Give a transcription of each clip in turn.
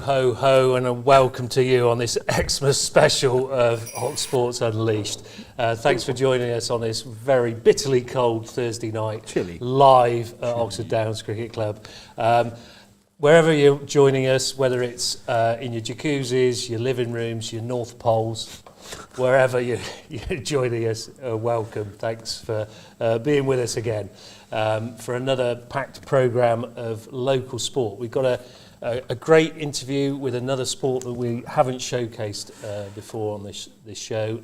ho, ho, and a welcome to you on this Xmas special of Hot Sports Unleashed. Thanks for joining us on this very bitterly cold Thursday night. Chilly. Live at Oxford Downs Cricket Club. Wherever you're joining us, whether it's in your jacuzzis, your living rooms, your North Poles, wherever you're joining us, welcome. Thanks for being with us again for another packed programme of local sport. We've got a great interview with another sport that we haven't showcased before on this show.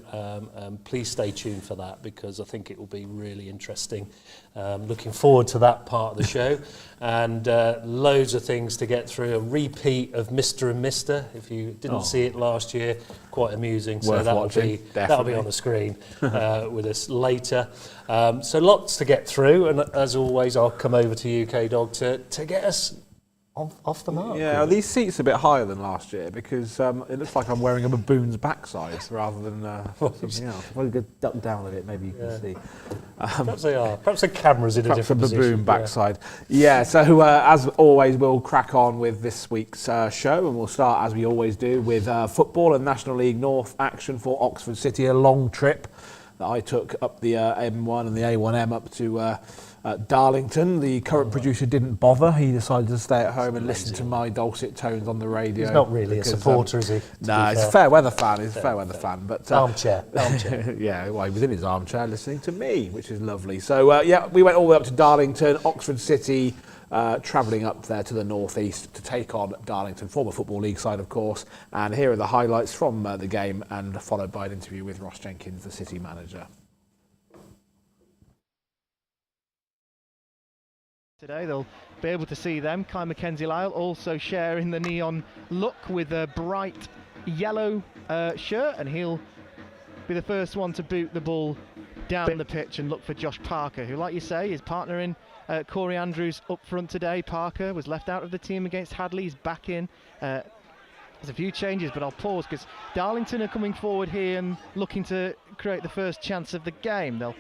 Please stay tuned for that because I think it will be really interesting. Looking forward to that part of the show, and loads of things to get through. A repeat of Mr. and Mr. If you didn't see it last year, quite amusing. So that'll be on the screen with us later. So lots to get through, and as always, I'll come over to you, Kdog, to get us off the mark. Yeah, really. These seats are a bit higher than last year because it looks like I'm wearing a baboon's backside rather than something else. If I could duck down a bit, maybe you can see. Perhaps they are. Perhaps the camera's in a different position. Perhaps a baboon backside. Yeah, so as always, we'll crack on with this week's show, and we'll start, as we always do, with football and National League North action for Oxford City, a long trip that I took up the M1 and the A1M up to Darlington. The current producer didn't bother. He decided to stay at home and listen to my dulcet tones on the radio. He's not really a supporter, is he? No, he's a fair weather fan. He's a fair weather fan. But armchair. Yeah, well, he was in his armchair listening to me, which is lovely. So we went all the way up to Darlington, Oxford City, travelling up there to the northeast to take on Darlington, former Football League side, of course. And here are the highlights from the game, and followed by an interview with Ross Jenkins, the City manager. Today they'll be able to see them. Kai Mackenzie-Lyle also sharing the neon look with a bright yellow shirt, and he'll be the first one to boot the ball down the pitch and look for Josh Parker, who, like you say, is partnering Corey Andrews up front today. Parker was left out of the team against Hadley. He's back in. There's a few changes, but I'll pause because Darlington are coming forward here and looking to create the first chance of the game. They'll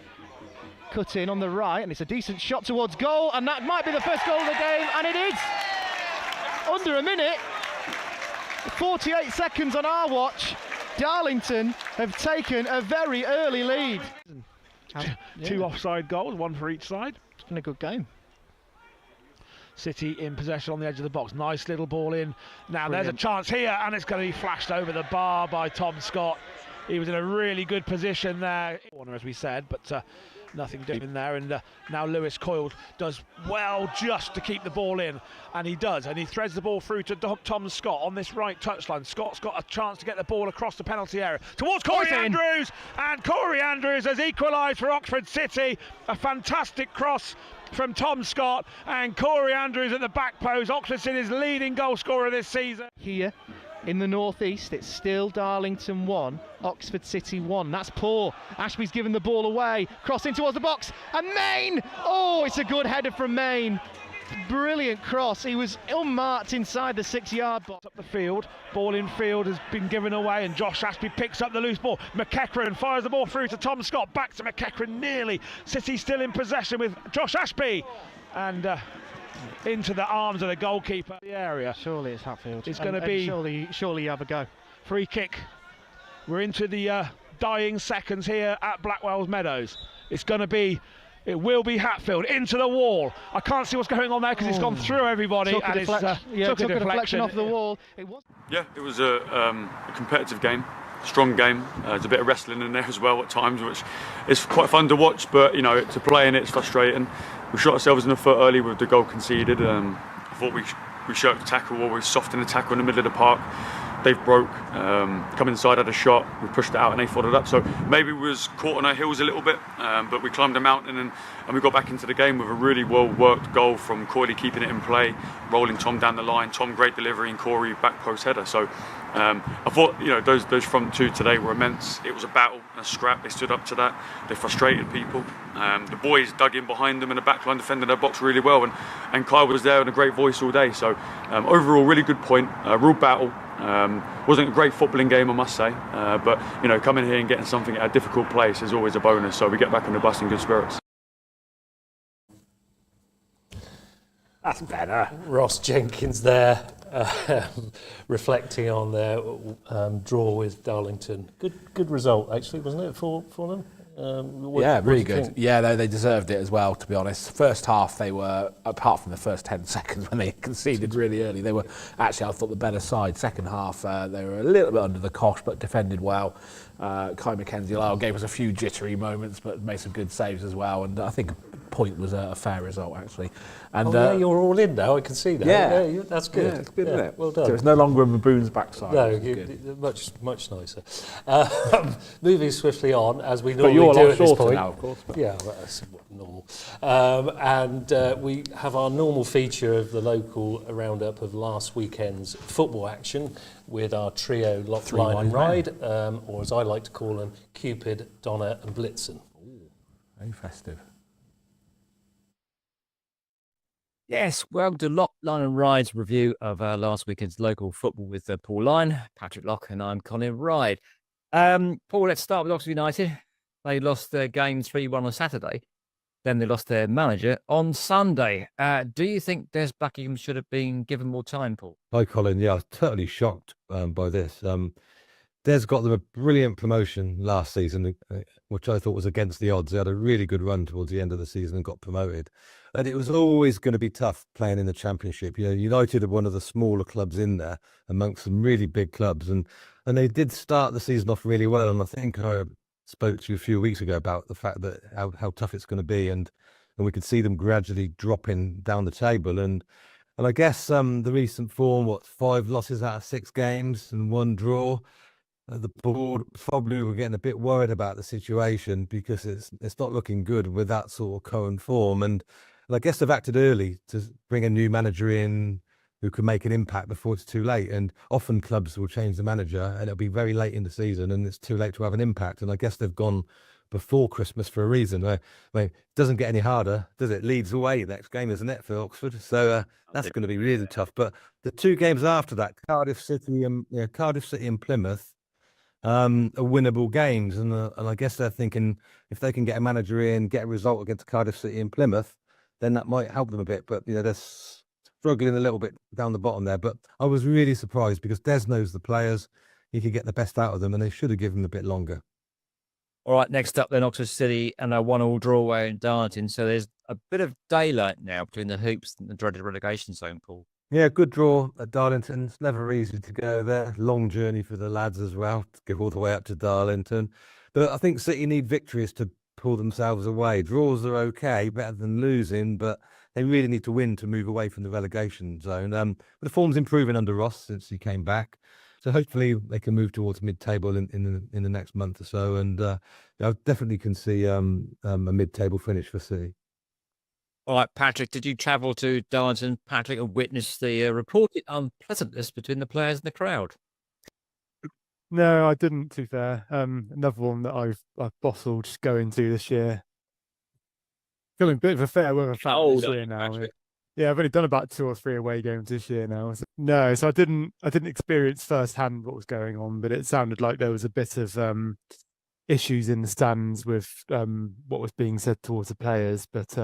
cut in on the right, and it's a decent shot towards goal, and that might be the first goal of the game, and it is. Under a minute, 48 seconds on our watch, Darlington have taken a very early lead. Two offside goals, one for each side. It's been a good game. City in possession on the edge of the box. Nice little ball in. Now Brilliant. There's a chance here, and it's going to be flashed over the bar by Tom Scott. He was in a really good position there, corner as we said, but nothing doing there. And now Lewis Coyle does well just to keep the ball in, and he does, and he threads the ball through to Tom Scott on this right touchline. Scott's got a chance to get the ball across the penalty area towards Corey Andrews, and Corey Andrews has equalised for Oxford City. A fantastic cross from Tom Scott, and Corey Andrews at the back post. Oxford City's leading goal scorer this season. Here in the northeast, it's still Darlington 1, Oxford City 1. That's poor. Ashby's given the ball away, crossing towards the box, and Main! Oh, it's a good header from Main. Brilliant cross. He was unmarked inside the 6-yard box. Up the field, ball in field has been given away, and Josh Ashby picks up the loose ball. McEachran fires the ball through to Tom Scott, back to McEachran nearly. City still in possession with Josh Ashby, and into the arms of the goalkeeper. The area. Surely it's Hatfield. It's going to be surely you have a go. Free kick. We're into the dying seconds here at Blackwell's Meadows. It will be Hatfield into the wall. I can't see what's going on there because it's gone through everybody. Took a deflection off the wall. It was a competitive game, strong game. There's a bit of wrestling in there as well at times, which is quite fun to watch, but to play in it's frustrating. We shot ourselves in the foot early with the goal conceded. I thought we shirked the tackle, or we softened the tackle in the middle of the park. They've broke, come inside, had a shot, we pushed it out and they followed up. So maybe we was caught on our heels a little bit, but we climbed a mountain and we got back into the game with a really well-worked goal from Coyley keeping it in play, rolling Tom down the line. Tom, great delivery, and Corey back post header. So I thought those front two today were immense. It was a battle and a scrap. They stood up to that. They frustrated people. The boys dug in behind them, and the back line defended their box really well. And Kyle was there and a great voice all day. So overall, really good point, real battle. Wasn't a great footballing game, I must say, but coming here and getting something at a difficult place is always a bonus, so we get back on the bus in good spirits. That's better. Ross Jenkins there. reflecting on their draw with Darlington. Good result, actually, wasn't it, for them? Really good. Yeah, they deserved it as well, to be honest. First half, they were, apart from the first 10 seconds when they conceded really early, they were actually, I thought, the better side. Second half, they were a little bit under the cosh, but defended well. Kai Mackenzie-Lyle gave us a few jittery moments, but made some good saves as well. And I think a point was a fair result, actually. And you're all in now. I can see that. Yeah, that's good. Yeah, it's good, isn't it? Well done. So it's no longer a baboon's backside. No, much nicer. Moving swiftly on, as we But normally you're a do lot at this shorter point. now, of course. But. Yeah, well, that's normal. We have our normal feature of the local roundup of last weekend's football action with our trio Lock, Lyon and Ryde, or as I like to call them, Cupid, Donna and Blitzen. Ooh, very festive. Yes, welcome to Lock, Lyon and Ryde's review of last weekend's local football with Paul Lyon, Patrick Lock, and I'm Colin Ryde. Paul, let's start with Oxford United. They lost their game 3-1 on Saturday. Then they lost their manager on Sunday. Do you think Des Buckingham should have been given more time, Paul? Hi, Colin. Yeah, I was totally shocked by this. Des got them a brilliant promotion last season, which I thought was against the odds. They had a really good run towards the end of the season and got promoted. And it was always going to be tough playing in the Championship. You know, United are one of the smaller clubs in there amongst some really big clubs. And they did start the season off really well. And I think I spoke to you a few weeks ago about the fact that how tough it's going to be. And we could see them gradually dropping down the table. And I guess the recent form, 5 losses out of 6 games and 1 draw. The board probably were getting a bit worried about the situation because it's not looking good with that sort of current form. And I guess they've acted early to bring a new manager in who can make an impact before it's too late. And often clubs will change the manager and it'll be very late in the season and it's too late to have an impact. And I guess they've gone before Christmas for a reason. I mean, it doesn't get any harder, does it? Leeds away next game, isn't it, for Oxford? So that's going to be really tough. But the 2 games after that, Cardiff City and Plymouth, are winnable games. And I guess they're thinking if they can get a manager in, get a result against Cardiff City and Plymouth, then that might help them a bit. But, they're struggling a little bit down the bottom there. But I was really surprised because Des knows the players. He could get the best out of them and they should have given them a bit longer. All right, next up then, Oxford City and a 1-1 draw away in Darlington. So there's a bit of daylight now between the hoops and the dreaded relegation zone, Paul. Yeah, good draw at Darlington. It's never easy to go there. Long journey for the lads as well, to go all the way up to Darlington. But I think City need victories to pull themselves away. Draws are okay, better than losing, but they really need to win to move away from the relegation zone. But the form's improving under Ross since he came back. So hopefully they can move towards mid-table in the next month or so. And I definitely can see a mid-table finish for City. All right, Patrick, did you travel to Darlington, Patrick, and witness the reported unpleasantness between the players and the crowd? No, I didn't, to be fair. Another one that I've bottled going to this year. Feeling a bit of a fair weather fan this year now. Patrick. Yeah, I've only done about 2 or 3 away games this year now. So I didn't experience firsthand what was going on, but it sounded like there was a bit of issues in the stands with what was being said towards the players. But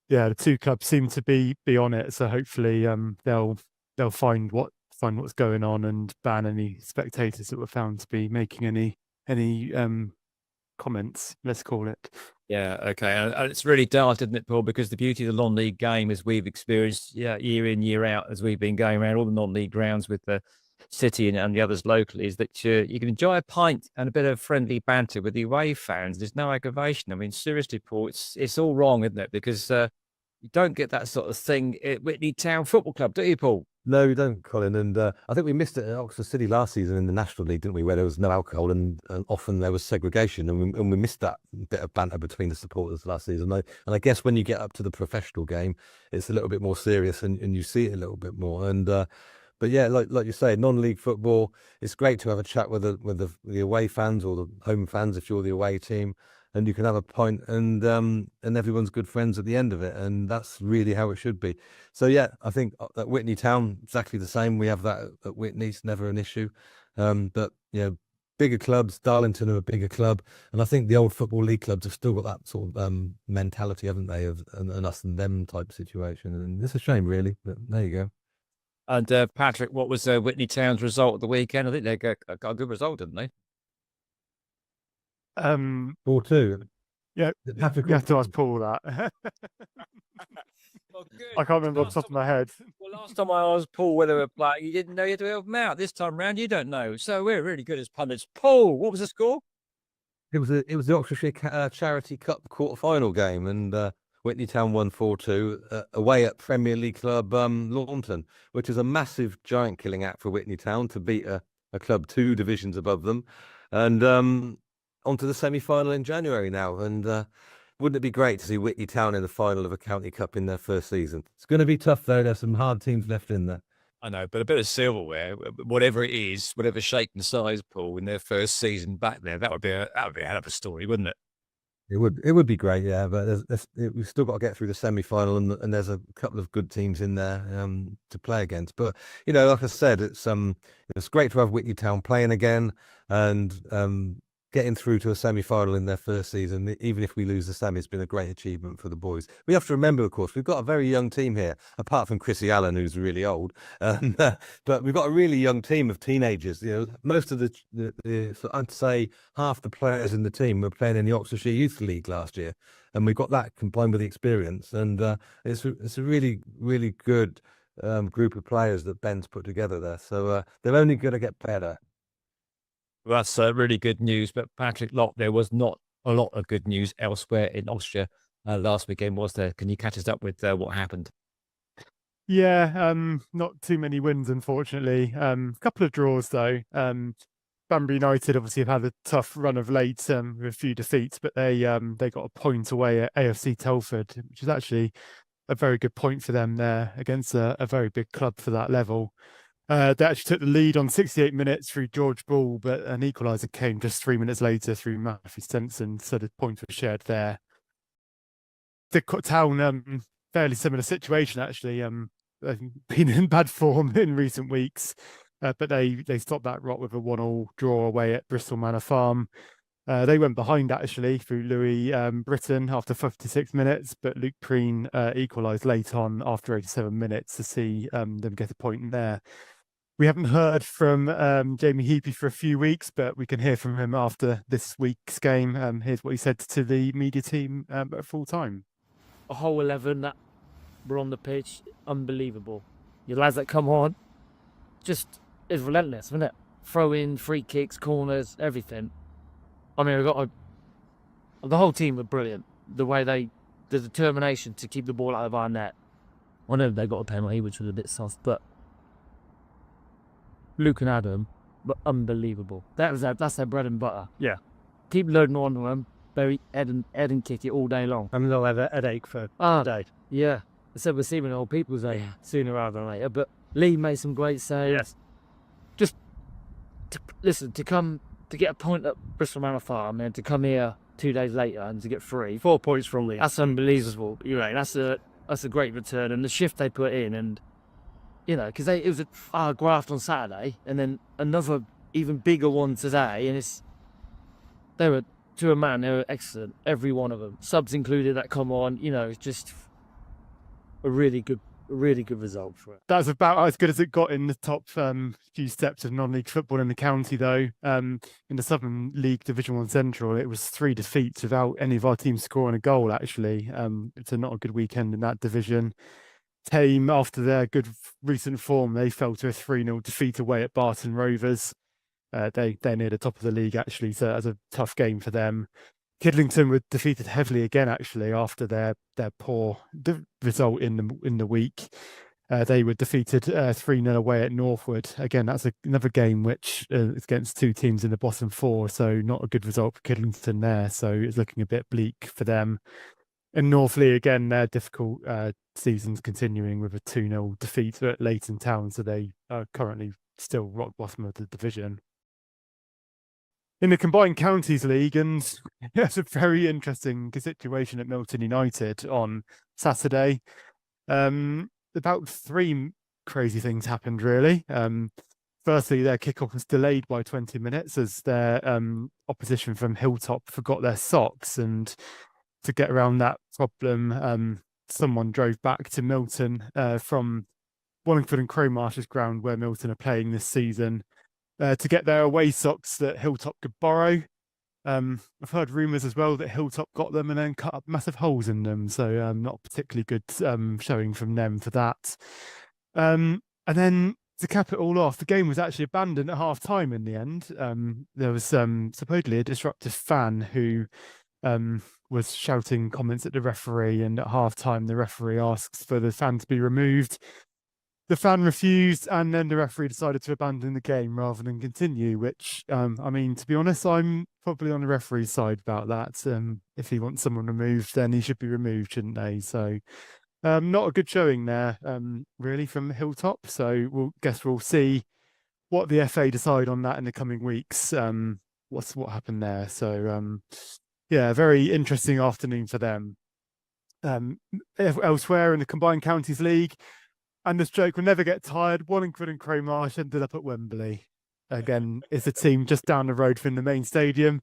yeah, the 2 clubs seem to be on it, so hopefully they'll find what's going on and ban any spectators that were found to be making any comments, let's call it. Yeah, okay. And it's really daft, isn't it, Paul? Because the beauty of the non-league game, as we've experienced year in, year out, as we've been going around all the non-league grounds with the City and the others locally, is that you can enjoy a pint and a bit of friendly banter with the away fans. There's no aggravation. I mean, seriously, Paul, it's all wrong, isn't it? Because you don't get that sort of thing at Whitney Town Football Club, do you, Paul? No, we don't, Colin. And I think we missed it at Oxford City last season in the National League, didn't we, where there was no alcohol and often there was segregation. And we missed that bit of banter between the supporters last season. And I guess when you get up to the professional game, it's a little bit more serious and you see it a little bit more. And but yeah, like you say, non-league football, it's great to have a chat with the away fans or the home fans if you're the away team. And you can have a pint and everyone's good friends at the end of it. And that's really how it should be. So, yeah, I think at Whitney Town, exactly the same. We have that at Whitney. It's never an issue. But, bigger clubs, Darlington are a bigger club. And I think the old Football League clubs have still got that sort of mentality, haven't they, of an us and them type situation. And it's a shame, really. But there you go. And Patrick, what was Whitney Town's result at the weekend? I think they got a good result, didn't they? 4-2. Yeah, you have to ask Paul that. Well, good. I can't remember off the top of my head. Well, last time I asked Paul whether a player, you didn't know you had to help him out. This time round, you don't know. So we're really good as pundits. Paul, what was the score? It was the Oxfordshire Charity Cup quarter-final game, and Whitney Town won 4-2 away at Premier League club Latimer, which is a massive giant-killing act for Whitney Town to beat a club 2 divisions above them, and on to the semi-final in January now. And wouldn't it be great to see Whitney Town in the final of a county cup in their first season? It's going to be tough, though. There's some hard teams left in there. I know, but a bit of silverware, whatever it is, whatever shape and size, Paul, in their first season back there, that would be a hell of a story, wouldn't it? It would be great, yeah. But we've still got to get through the semi-final, and there's a couple of good teams in there to play against. But like I said, it's great to have Whitney Town playing again and getting through to a semi-final in their first season. Even if we lose the semi, it's been a great achievement for the boys. We have to remember, of course, we've got a very young team here, apart from Chrissy Allen, who's really old. But we've got a really young team of teenagers. Most of so I'd say half the players in the team were playing in the Oxfordshire Youth League last year, and we've got that combined with the experience. And it's a really, really good group of players that Ben's put together there. So they're only going to get better. Well, that's really good news. But Patrick Lock, there was not a lot of good news elsewhere in Oxfordshire last weekend, was there? Can you catch us up with what happened? Yeah, not too many wins, unfortunately. A couple of draws, though. Banbury United obviously have had a tough run of late with a few defeats, but they got a point away at AFC Telford, which is actually a very good point for them there against a very big club for that level. They actually took the lead on 68 minutes through George Ball, but an equaliser came just 3 minutes later through Matthew Stenson, so the points were shared there. The Town, fairly similar situation actually. They've been in bad form in recent weeks, but they stopped that rot with a 1-1 draw away at Bristol Manor Farm. They went behind actually through Louis Britton after 56 minutes, but Luke Preen equalised late on after 87 minutes to see them get a point in there. We haven't heard from Jamie Heapy for a few weeks, but we can hear from him after this week's game. Here's what he said to the media team at full time. A whole 11 that were on the pitch, unbelievable. Your lads that come on, just is relentless, isn't it? Throw in, free kicks, corners, everything. I mean, the whole team were brilliant. The determination to keep the ball out of our net. I know they got a penalty, which was a bit soft, but Luke and Adam were unbelievable. That's their bread and butter. Yeah. Keep loading on them, bury head and kick it all day long. And they'll have a headache for days. Yeah. I said we're seeing old people's day sooner rather than later, but Lee made some great saves. Yes. Just to get a point at Bristol Manor Farm and to come here 2 days later and to get 3. 4 points from Lee. That's unbelievable. You're right. That's a great return, and the shift they put in, and because it was a graft on Saturday, and then another even bigger one today, and they were to a man. They were excellent, every one of them, subs included that come on. It's just a really good result for it. That's about as good as it got in the top few steps of non-league football in the county, though. In the Southern League Division 1 Central, it was 3 defeats without any of our teams scoring a goal, actually. It's not a good weekend in that division. Tame, after their good recent form, they fell to a 3-0 defeat away at Barton Rovers. They're near the top of the league, actually, so that's a tough game for them. Kidlington were defeated heavily again, actually, after their poor result in the week. They were defeated 3-0 away at Northwood. Again, that's another game which is against 2 teams in the bottom 4, so not a good result for Kidlington there. So it's looking a bit bleak for them. And Northley, again, their difficult season's continuing with a 2-0 defeat at Leighton Town, so they are currently still rock bottom of the division. In the Combined Counties League, and it's a very interesting situation at Milton United on Saturday. About 3 crazy things happened, really. Firstly, their kickoff was delayed by 20 minutes as their opposition from Hilltop forgot their socks, and to get around that problem, someone drove back to Milton from Wallingford and Crowmarsh's ground where Milton are playing this season to get their away socks that Hilltop could borrow. I've heard rumours as well that Hilltop got them and then cut up massive holes in them, so not particularly good showing from them for that. And then to cap it all off, the game was actually abandoned at half time in the end. There was supposedly a disruptive fan who was shouting comments at the referee, and at half time the referee asks for the fan to be removed. The fan refused, and then the referee decided to abandon the game rather than continue, which, I mean, to be honest, I'm probably on the referee's side about that. If he wants someone removed, then he should be removed, shouldn't they? So not a good showing there, really, from Hilltop. So we'll see what the FA decide on that in the coming weeks. What happened there? So yeah, very interesting afternoon for them. Elsewhere in the Combined Counties League, and this joke will never get tired, Wallingford and Crowmarsh ended up at Wembley. Again, it's a team just down the road from the main stadium.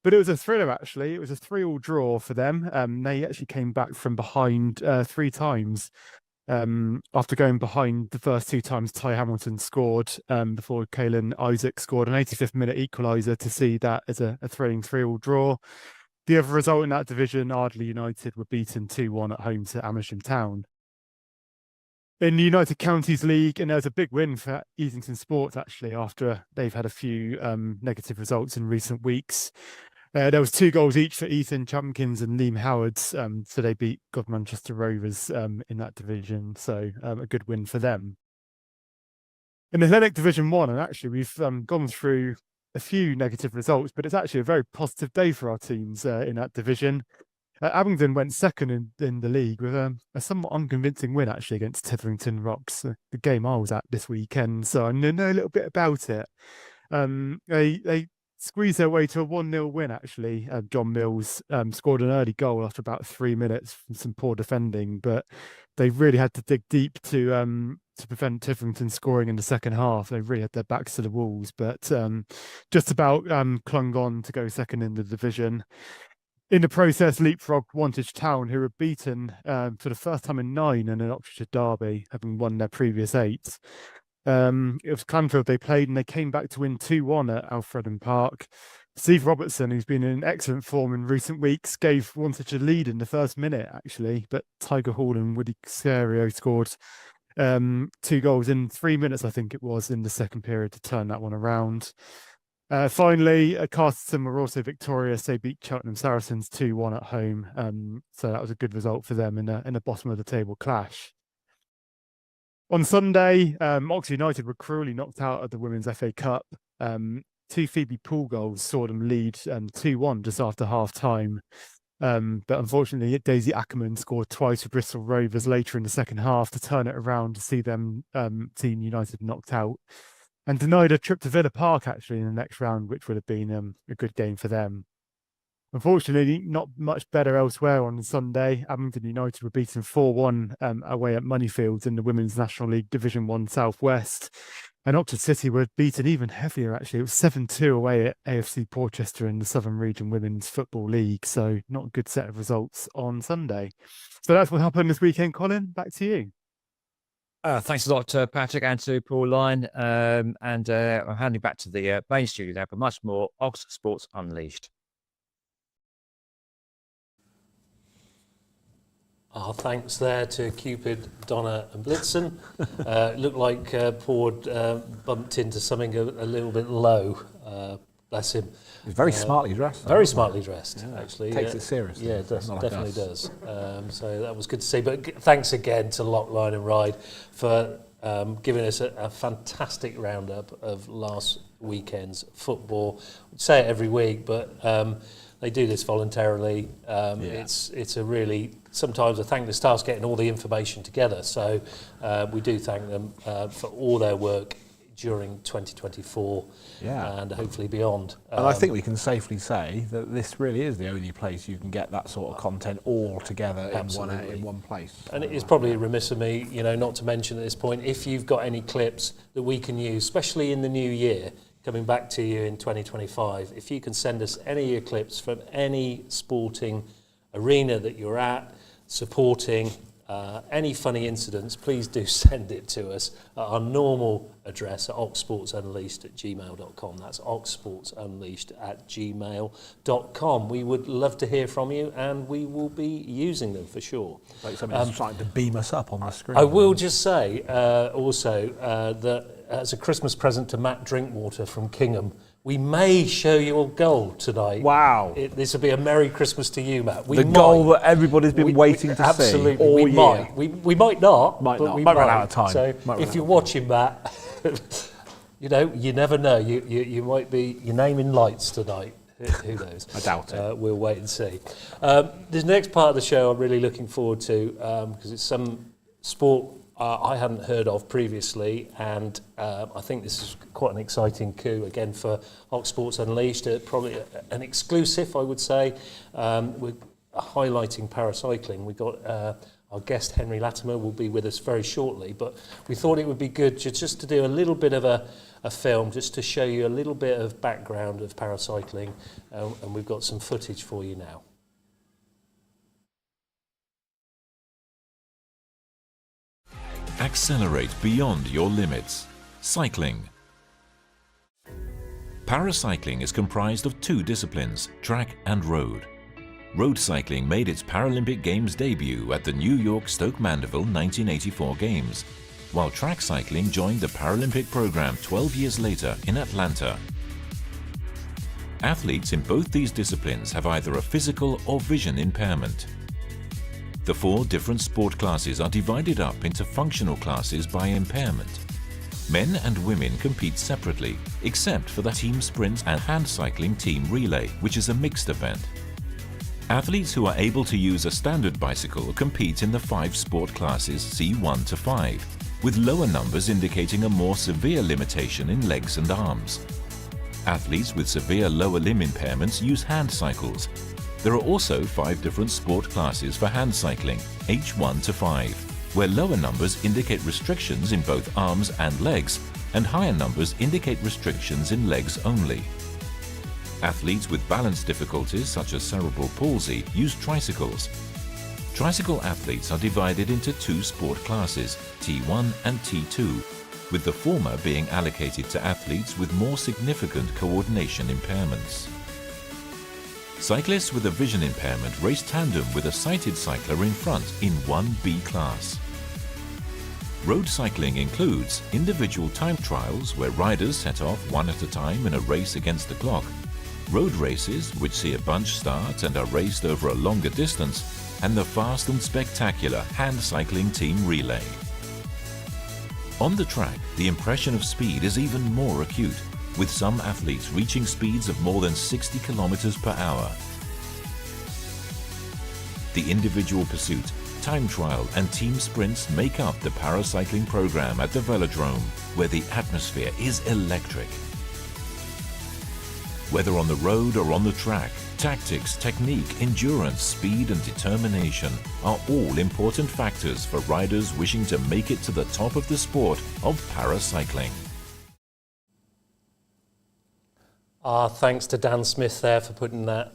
But it was a thriller, actually. It was a 3-3 draw for them. They actually came back from behind 3 times. After going behind the first 2 times, Ty Hamilton scored before Caelan Isaac scored an 85th minute equaliser to see that as a thrilling 3-3 draw. The other result in that division, Ardley United were beaten 2-1 at home to Amersham Town. In the United Counties League, and there was a big win for Easington Sports, actually, after they've had a few negative results in recent weeks. There was 2 goals each for Ethan Chumpkins and Liam Howards, so they beat Godmanchester Rovers in that division, so a good win for them. In Athletics Division 1, and actually we've gone through a few negative results, but it's actually a very positive day for our teams in that division. Abingdon went second in the league with a somewhat unconvincing win, actually, against Titherington Rocks, the game I was at this weekend, so I know a little bit about it. They squeezed their way to a 1-0 win, actually. John Mills scored an early goal after about 3 minutes from some poor defending, but they really had to dig deep to prevent Titherington scoring in the second half. They really had their backs to the walls, but just about clung on to go second in the division. In the process, leapfrogged Wantage Town, who were beaten for the first time in 9 in an Oxfordshire derby, having won their previous 8. It was Clanfield they played, and they came back to win 2-1 at Alfredden Park. Steve Robertson, who's been in excellent form in recent weeks, gave Wantage a lead in the first minute, actually, but Tiger Hall and Woody Casario scored 2 goals in 3 minutes, I think it was, in the second period to turn that one around. Finally, Casterton were also victorious. They beat Cheltenham Saracens 2-1 at home. So that was a good result for them in a bottom of the table clash. On Sunday, Oxford United were cruelly knocked out of the Women's FA Cup. 2 Phoebe Poole goals saw them lead 2-1 just after half time. But unfortunately, Daisy Ackerman scored twice for Bristol Rovers later in the second half to turn it around to see them Team United knocked out, and denied a trip to Villa Park, actually, in the next round, which would have been a good game for them. Unfortunately, not much better elsewhere on Sunday. Abingdon United were beaten 4-1 away at Moneyfields in the Women's National League Division 1 South West. And Oxford City were beaten even heavier, actually. It was 7-2 away at AFC Portchester in the Southern Region Women's Football League. So not a good set of results on Sunday. So that's what happened this weekend, Colin. Back to you. Thanks a lot to Patrick and to Paul Lyon. I'm handing back to the main studio now for much more Oxford Sports Unleashed. Our thanks there to Cupid, Donna and Blitzen. Looked like Paul bumped into something a little bit low. Bless him. He's very smartly dressed. Very smartly dressed, actually. Takes it seriously. Yeah, it does, definitely does. So that was good to see. But thanks again to Lock, Lyon and Ryde for giving us a fantastic roundup of last weekend's football. We say it every week, but they do this voluntarily. It's a really, sometimes a thankless task getting all the information together. So we do thank them for all their work during 2024 and hopefully beyond. And I think we can safely say that this really is the only place you can get that sort of content all together in one place. And it is probably remiss of me, not to mention at this point, if you've got any clips that we can use, especially in the new year, coming back to you in 2025, if you can send us any of your clips from any sporting arena that you're at, supporting, any funny incidents, please do send it to us at our normal address at oxsportsunleashed@gmail.com. That's oxsportsunleashed@gmail.com. We would love to hear from you, and we will be using them for sure. Like somebody's trying to beam us up on the screen. I will just say also that as a Christmas present to Matt Drinkwater from Kingham, we may show you a goal tonight. Wow. This will be a Merry Christmas to you, Matt. The goal that everybody's been waiting to see absolutely, all we year. Might. We might not. Might but not. We Might run out of time. So if you're watching, Matt, you know, you never know. You might be your name in lights tonight. Who knows? I doubt it. We'll wait and see. This next part of the show I'm really looking forward to because it's some sport I hadn't heard of previously, and I think this is quite an exciting coup again for Ox Sports Unleashed. Probably an exclusive, I would say. We're highlighting paracycling. We've got our guest Henry Latimer will be with us very shortly, but we thought it would be good just to do a little bit of a film, just to show you a little bit of background of paracycling, and we've got some footage for you now. Accelerate beyond your limits. Cycling. Paracycling is comprised of two disciplines, track and road. Road cycling made its Paralympic Games debut at the New York Stoke Mandeville 1984 Games, while track cycling joined the Paralympic program 12 years later in Atlanta. Athletes in both these disciplines have either a physical or vision impairment. The four different sport classes are divided up into functional classes by impairment. Men and women compete separately, except for the team sprint and hand cycling team relay, which is a mixed event. Athletes who are able to use a standard bicycle compete in the 5 sport classes C1 to 5, with lower numbers indicating a more severe limitation in legs and arms. Athletes with severe lower limb impairments use hand cycles. There are also 5 different sport classes for hand cycling, H1 to 5, where lower numbers indicate restrictions in both arms and legs, and higher numbers indicate restrictions in legs only. Athletes with balance difficulties such as cerebral palsy use tricycles. Tricycle athletes are divided into 2 sport classes, T1 and T2, with the former being allocated to athletes with more significant coordination impairments. Cyclists with a vision impairment race tandem with a sighted cycler in front in 1B class. Road cycling includes individual time trials where riders set off one at a time in a race against the clock, road races which see a bunch start and are raced over a longer distance, and the fast and spectacular hand cycling team relay. On the track, the impression of speed is even more acute, with some athletes reaching speeds of more than 60 kilometers per hour. The individual pursuit, time trial and team sprints make up the paracycling program at the velodrome, where the atmosphere is electric. Whether on the road or on the track, tactics, technique, endurance, speed and determination are all important factors for riders wishing to make it to the top of the sport of paracycling. Thanks to Dan Smith there for putting that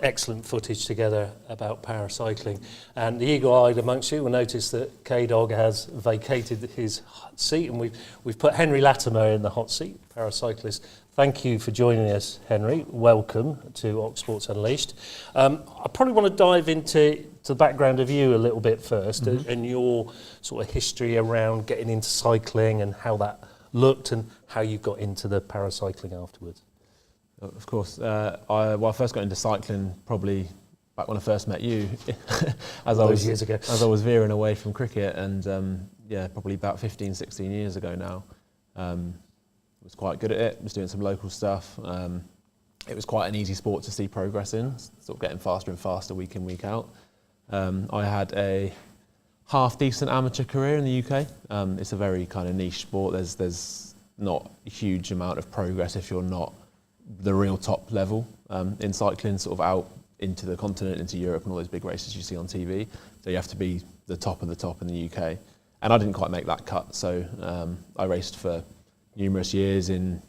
excellent footage together about paracycling. And the eagle-eyed amongst you will notice that Kdog has vacated his hot seat, and we've put Henry Latimer in the hot seat, paracyclist. Thank you for joining us, Henry. Welcome to Ox Sports Unleashed. I probably want to dive into the background of you a little bit first, and your sort of history around getting into cycling and how that looked and how you got into the paracycling afterwards. Of course. I first got into cycling probably back when I first met you, as I was veering away from cricket, and probably about 15, 16 years ago now. Was quite good at it, was doing some local stuff. It was quite an easy sport to see progress in, sort of getting faster and faster week in, week out. I had a half-decent amateur career in the UK. It's a very kind of niche sport. There's not a huge amount of progress if you're not the real top level in cycling, sort of out into the continent, into Europe and all those big races you see on TV. So you have to be the top of the top in the UK. And I didn't quite make that cut, so I raced for numerous years in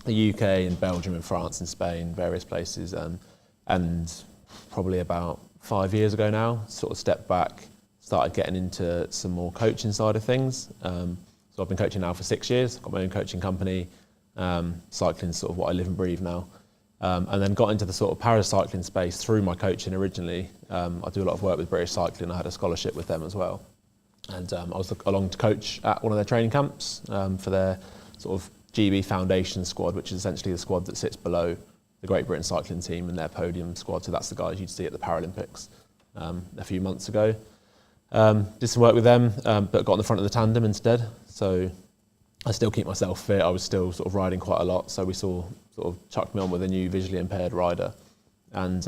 the UK, in Belgium and France and Spain, various places. And probably about 5 years ago now, sort of stepped back, started getting into some more coaching side of things. So I've been coaching now for 6 years, got my own coaching company. Cycling's sort of what I live and breathe now. And then got into the sort of paracycling space through my coaching originally. I do a lot of work with British Cycling. I had a scholarship with them as well. And I was along to coach at one of their training camps for their sort of GB Foundation squad, which is essentially the squad that sits below the Great Britain cycling team and their podium squad. So that's the guys you'd see at the Paralympics a few months ago. Did some work with them, but got on the front of the tandem instead. So I still keep myself fit. I was still sort of riding quite a lot. So we sort of chucked me on with a new visually impaired rider. And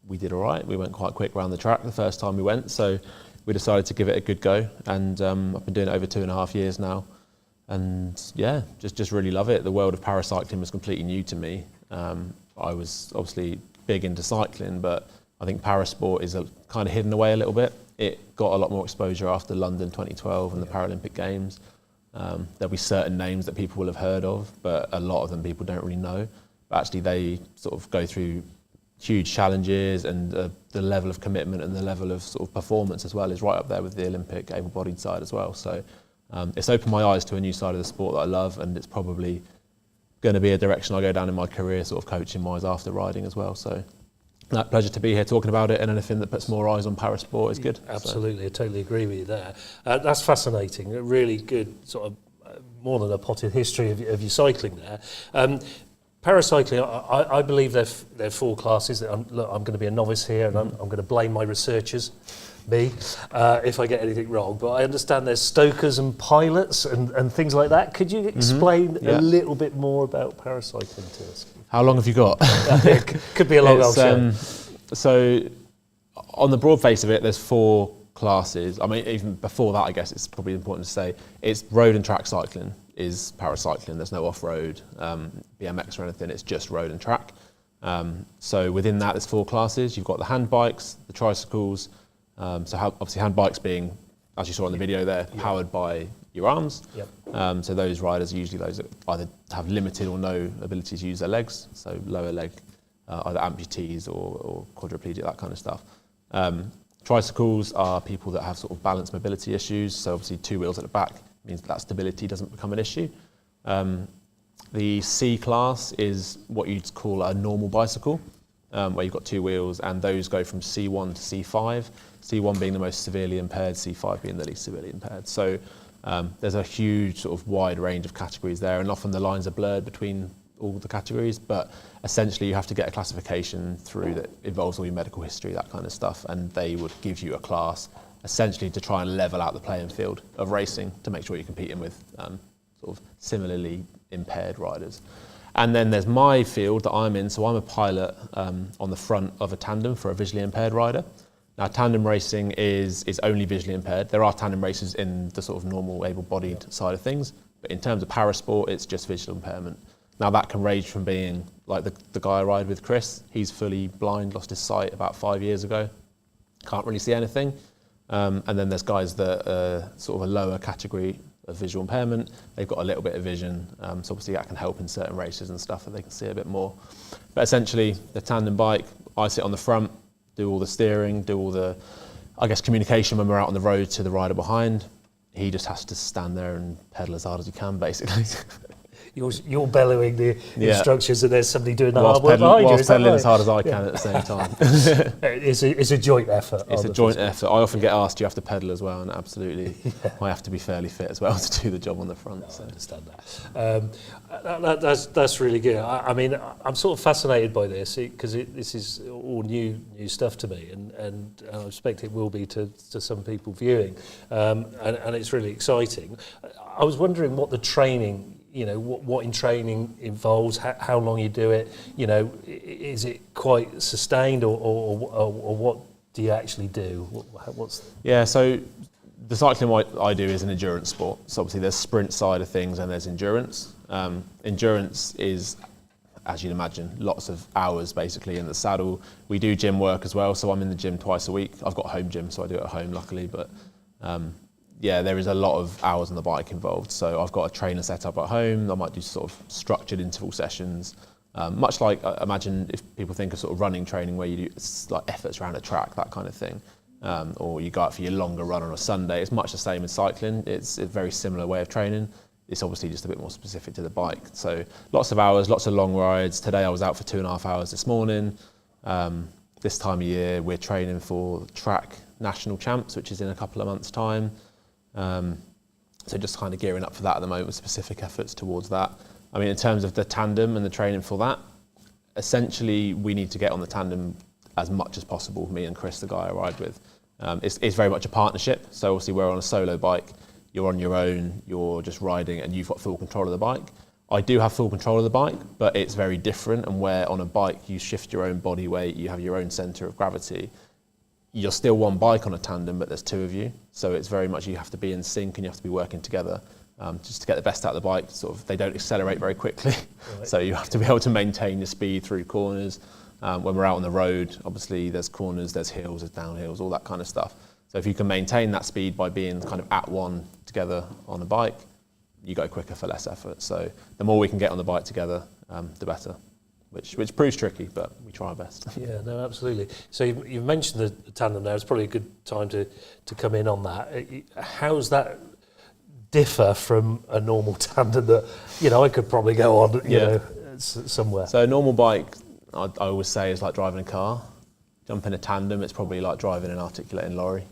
we did all right. We went quite quick around the track the first time we went. So we decided to give it a good go. And I've been doing it over 2.5 years now. And yeah, just really love it. The world of paracycling was completely new to me. I was obviously big into cycling, but I think parasport is kind of hidden away a little bit. It got a lot more exposure after London 2012 and the Paralympic Games. There'll be certain names that people will have heard of, but a lot of them people don't really know. But actually they sort of go through huge challenges, and the level of commitment and the level of sort of performance as well is right up there with the Olympic able-bodied side as well. So it's opened my eyes to a new side of the sport that I love, and it's probably going to be a direction I go down in my career, sort of coaching-wise after riding as well. So a pleasure to be here talking about it, and anything that puts more eyes on parasport is good. Absolutely, I totally agree with you there. That's fascinating, a really good sort of more than a potted history of your cycling there. Paracycling, I believe there are 4 classes. I'm going to be a novice here, and I'm going to blame my researchers, if I get anything wrong. But I understand there's stokers and pilots and things like that. Could you explain a little bit more about paracycling to us? How long have you got? Could be a long old show. So on the broad face of it, there's 4 classes. I mean, even before that, I guess it's probably important to say it's road and track cycling is paracycling. There's no off-road, BMX or anything. It's just road and track. So within that, there's 4 classes. You've got the hand bikes, the tricycles. Obviously hand bikes being, as you saw in the video there, powered by your arms. Yep. So those riders are usually those that either have limited or no ability to use their legs, so lower leg, either amputees or quadriplegic, that kind of stuff. Tricycles are people that have sort of balance mobility issues, so obviously 2 wheels at the back means that stability doesn't become an issue. The C class is what you'd call a normal bicycle, where you've got 2 wheels, and those go from C1 to C5, C1 being the most severely impaired, C5 being the least severely impaired. So there's a huge sort of wide range of categories there, and often the lines are blurred between all the categories, but essentially you have to get a classification through that involves all your medical history, that kind of stuff, and they would give you a class essentially to try and level out the playing field of racing to make sure you're competing with sort of similarly impaired riders. And then there's my field that I'm in, so I'm a pilot on the front of a tandem for a visually impaired rider. Now, tandem racing is only visually impaired. There are tandem races in the sort of normal able-bodied side of things, but in terms of parasport, it's just visual impairment. Now, that can range from being like the guy I ride with, Chris. He's fully blind, lost his sight about 5 years ago, can't really see anything. And then there's guys that are sort of a lower category of visual impairment. They've got a little bit of vision, so obviously that can help in certain races and stuff that they can see a bit more. But essentially, the tandem bike, I sit on the front, do all the steering, do all the, I guess, communication when we're out on the road to the rider behind. He just has to stand there and pedal as hard as he can, basically. You're bellowing the instructions, and there's somebody doing the hard work behind you. Whilst pedaling as hard as I can at the same time. It's a joint effort. It's a joint effort. I often get asked, do you have to pedal as well? And absolutely, I have to be fairly fit as well to do the job on the front. I understand that. That's really good. I mean, I'm sort of fascinated by this because this is all new stuff to me, and I expect it will be to some people viewing, and it's really exciting. I was wondering what the training, what in training involves, how long you do it, is it quite sustained or what do you actually do? So the cycling I do is an endurance sport. So obviously there's sprint side of things and there's endurance. Endurance is, as you'd imagine, lots of hours basically in the saddle. We do gym work as well, so I'm in the gym twice a week. I've got a home gym, so I do it at home luckily, but there is a lot of hours on the bike involved. So I've got a trainer set up at home. I might do sort of structured interval sessions, much like, imagine if people think of sort of running training where you do like efforts around a track, that kind of thing. or you go out for your longer run on a Sunday. It's much the same as cycling. It's a very similar way of training. It's obviously just a bit more specific to the bike. So lots of hours, lots of long rides. Today I was out for 2.5 hours this morning. This time of year we're training for track national champs, which is in a couple of months' time. So just kind of gearing up for that at the moment with specific efforts towards that. I mean, in terms of the tandem and the training for that, essentially we need to get on the tandem as much as possible, me and Chris, the guy I ride with. It's very much a partnership. So obviously we're on a solo bike, you're on your own, you're just riding and you've got full control of the bike. I do have full control of the bike, but it's very different, and where on a bike you shift your own body weight, you have your own centre of gravity. You're still one bike on a tandem, but there's two of you. So it's very much you have to be in sync and you have to be working together just to get the best out of the bike. Sort of, they don't accelerate very quickly. Right. So you have to be able to maintain your speed through corners. When we're out on the road, obviously there's corners, there's hills, there's downhills, all that kind of stuff. So if you can maintain that speed by being kind of at one together on a bike, you go quicker for less effort. So the more we can get on the bike together, the better. Which proves tricky, but we try our best. Yeah, no, absolutely. So you've mentioned the tandem there. It's probably a good time to come in on that. How's that differ from a normal tandem that, I could probably go on, somewhere? So a normal bike, I always say, is like driving a car. Jump in a tandem, it's probably like driving an articulating lorry.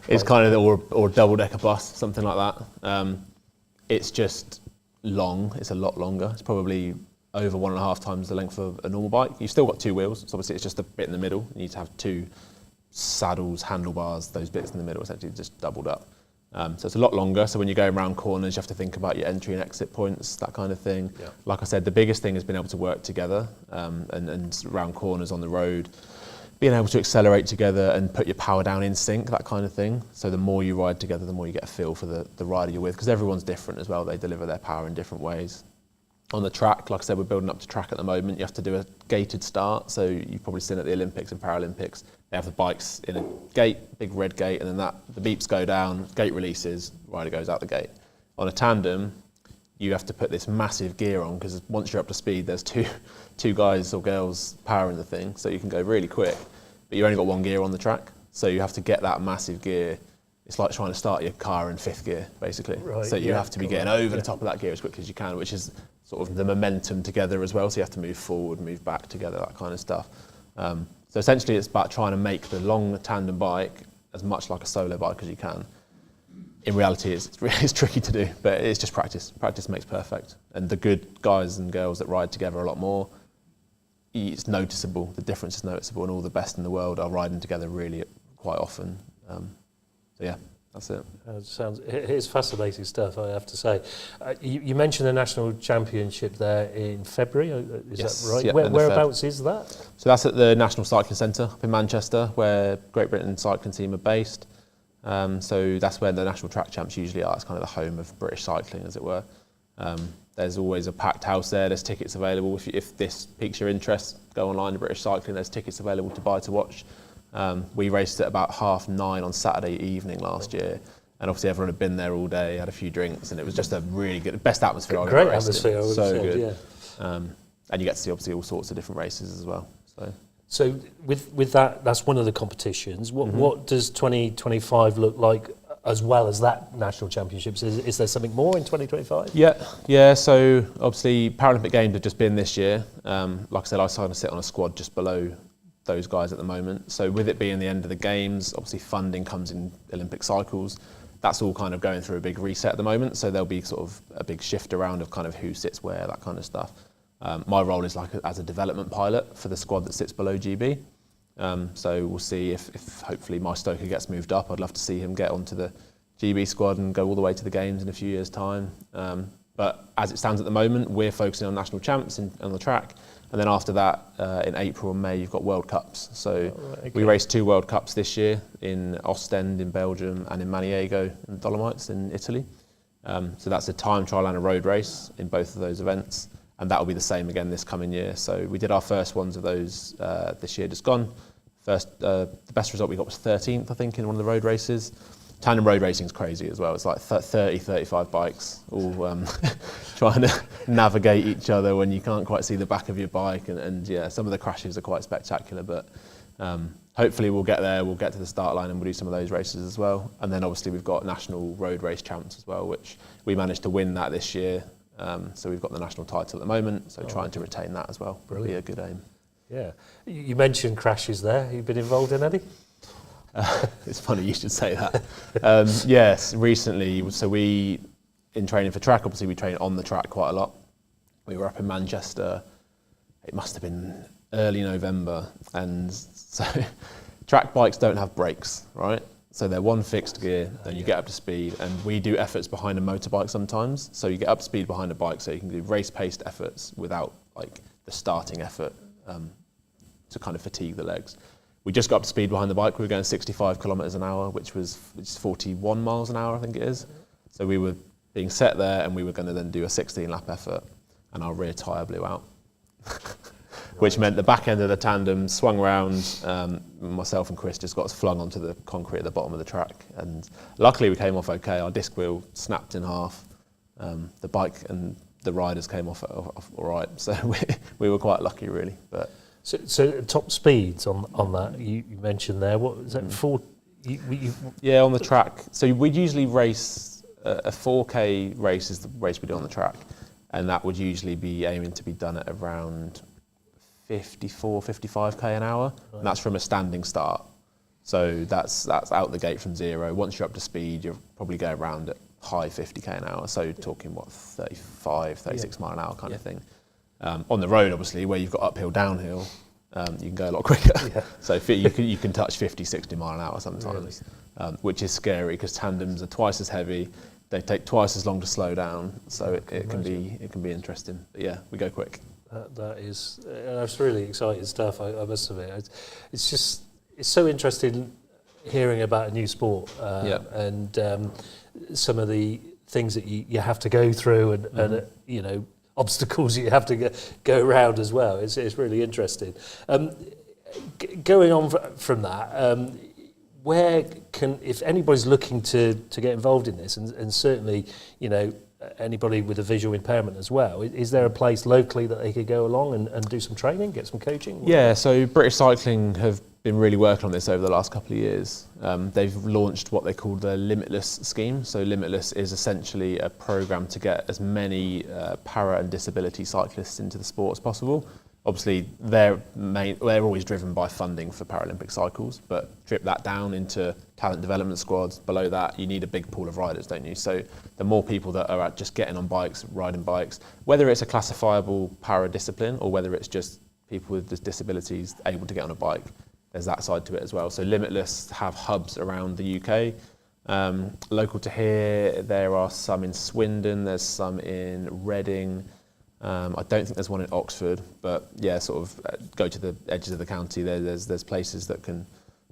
It's kind of, or a double-decker bus, something like that. It's just long. It's a lot longer. It's probably over 1.5 times the length of a normal bike. You've still got two wheels, so obviously it's just a bit in the middle. You need to have two saddles, handlebars, those bits in the middle, essentially just doubled up. So it's a lot longer, so when you're going around corners, you have to think about your entry and exit points, that kind of thing. Yeah. Like I said, the biggest thing has been able to work together and around corners on the road, being able to accelerate together and put your power down in sync, that kind of thing. So the more you ride together, the more you get a feel for the rider you're with, because everyone's different as well. They deliver their power in different ways. On the track, like I said, we're building up to track at the moment. You have to do a gated start. So you've probably seen at the Olympics and Paralympics, they have the bikes in a gate, big red gate, and then the beeps go down, gate releases, rider goes out the gate. On a tandem, you have to put this massive gear on, because once you're up to speed, there's two guys or girls powering the thing, so you can go really quick, but you've only got one gear on the track, so you have to get that massive gear. It's like trying to start your car in 5th gear, basically. Right, so you have to be getting over the top of that gear as quickly as you can, which is sort of the momentum together as well, so you have to move forward, move back together, that kind of stuff. So essentially it's about trying to make the long tandem bike as much like a solo bike as you can. In reality, it's tricky to do, but it's just practice. Practice makes perfect. And the good guys and girls that ride together a lot more, it's noticeable, the difference is noticeable, and all the best in the world are riding together really quite often. So yeah, that's it. It's fascinating stuff, I have to say. You mentioned the national championship there in February, is that right? Yeah, Whereabouts is that? So that's at the National Cycling Centre up in Manchester, where Great Britain cycling team are based. So that's where the national track champs usually are. It's kind of the home of British cycling, as it were. There's always a packed house there. There's tickets available. If this piques your interest, go online to British Cycling. There's tickets available to buy to watch. We raced at about 9:30 on Saturday evening last year, and obviously everyone had been there all day, had a few drinks, and it was just a really good, best atmosphere I've ever raced in. Great atmosphere, I would so say, good. Yeah. And you get to see obviously all sorts of different races as well. So with that, that's one of the competitions. What does 2025 look like as well as that national championships? Is there something more in 2025? Yeah. So obviously Paralympic Games have just been this year. Like I said, I kind of sit on a squad just below those guys at the moment. So with it being the end of the games, obviously funding comes in Olympic cycles. That's all kind of going through a big reset at the moment. So there'll be sort of a big shift around of kind of who sits where, that kind of stuff. My role is as a development pilot for the squad that sits below GB. So we'll see if hopefully my Stoker gets moved up. I'd love to see him get onto the GB squad and go all the way to the games in a few years' time. But as it stands at the moment, we're focusing on national champs on the track. And then after that, in April and May, you've got World Cups. So we raced 2 World Cups this year in Ostend in Belgium and in Maniego in the Dolomites in Italy. So that's a time trial and a road race in both of those events. And that will be the same again this coming year. So we did our first ones of those this year, just gone. The best result we got was 13th, I think, in one of the road races. Tandem road racing is crazy as well. It's like 30, 35 bikes all trying to navigate each other when you can't quite see the back of your bike. And yeah, some of the crashes are quite spectacular. But hopefully we'll get there, we'll get to the start line and we'll do some of those races as well. And then obviously we've got national road race champs as well, which we managed to win that this year. So we've got the national title at the moment, so trying to retain that as well would be a good aim. Yeah. You mentioned crashes there. You've been involved in any? It's funny you should say that. Yes, recently, so we, in training for track, obviously we train on the track quite a lot. We were up in Manchester, it must have been early November, and so track bikes don't have brakes, right? So they're one fixed gear, then you get up to speed, and we do efforts behind a motorbike sometimes. So you get up to speed behind a bike, so you can do race-paced efforts without like the starting effort to kind of fatigue the legs. We just got up to speed behind the bike. We were going 65 kilometres an hour, which is 41 miles an hour, I think it is. So we were being set there, and we were going to then do a 16-lap effort, and our rear tyre blew out. Which meant the back end of the tandem swung round. Myself and Chris just got flung onto the concrete at the bottom of the track. And luckily we came off okay. Our disc wheel snapped in half. The bike and the riders came off all right. So we were quite lucky, really. But So top speeds on that, you mentioned there. What was that, 4? Yeah, on the track. So we'd usually race, a 4K race is the race we do on the track. And that would usually be aiming to be done at around 54, 55k an hour, and that's from a standing start. So that's out the gate from zero. Once you're up to speed, you'll probably go around at high 50k an hour. So you're talking 35, 36 mile an hour kind of thing. On the road, obviously, where you've got uphill, downhill, you can go a lot quicker. So you can touch 50, 60 mile an hour sometimes, which is scary because tandems are twice as heavy. They take twice as long to slow down. So it can be interesting. But yeah, we go quick. That's really exciting stuff, I must admit. It's so interesting hearing about a new sport and some of the things that you have to go through and obstacles you have to go around as well. It's really interesting. Going on from that, where if anybody's looking to get involved in this, and certainly, anybody with a visual impairment as well, is there a place locally that they could go along and do some training, get some coaching? Yeah, so British Cycling have been really working on this over the last couple of years. They've launched what they call the Limitless scheme. So Limitless is essentially a programme to get as many para and disability cyclists into the sport as possible. Obviously, they're always driven by funding for Paralympic cycles, but strip that down into talent development squads. Below that, you need a big pool of riders, don't you? So the more people that are just getting on bikes, riding bikes, whether it's a classifiable para discipline or whether it's just people with disabilities able to get on a bike, there's that side to it as well. So Limitless have hubs around the UK. Local to here, there are some in Swindon, there's some in Reading. I don't think there's one in Oxford, but yeah, sort of go to the edges of the county. There's places that can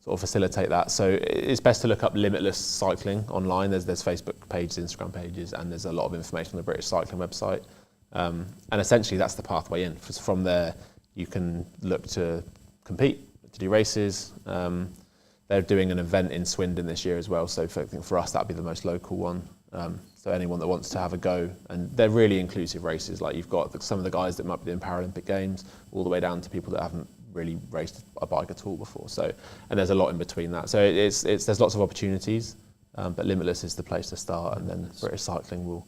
sort of facilitate that. So it's best to look up Limitless Cycling online. There's Facebook pages, Instagram pages, and there's a lot of information on the British Cycling website. And essentially that's the pathway in. From there, you can look to compete, to do races. They're doing an event in Swindon this year as well. So for us, that'd be the most local one. So anyone that wants to have a go, and they're really inclusive races. Like you've got some of the guys that might be doing Paralympic Games, all the way down to people that haven't really raced a bike at all before. So, and there's a lot in between that. So there's lots of opportunities, but Limitless is the place to start, and then British Cycling will.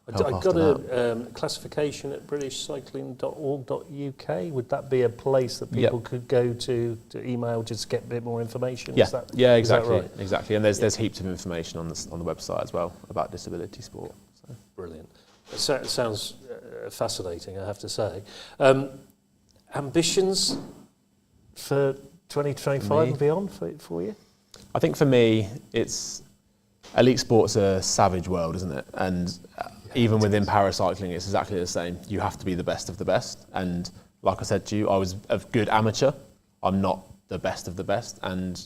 I've got a classification at britishcycling.org.uk. Would that be a place that people could go to email just to get a bit more information? Yeah, exactly. Is that right? Exactly. And there's heaps of information on the website as well about disability sport. So. Brilliant. It sounds fascinating, I have to say. Ambitions for 2025 and beyond for you? I think for me, it's elite sport's a savage world, isn't it? And even within paracycling, it's exactly the same. You have to be the best of the best. And like I said to you, I was a good amateur. I'm not the best of the best. And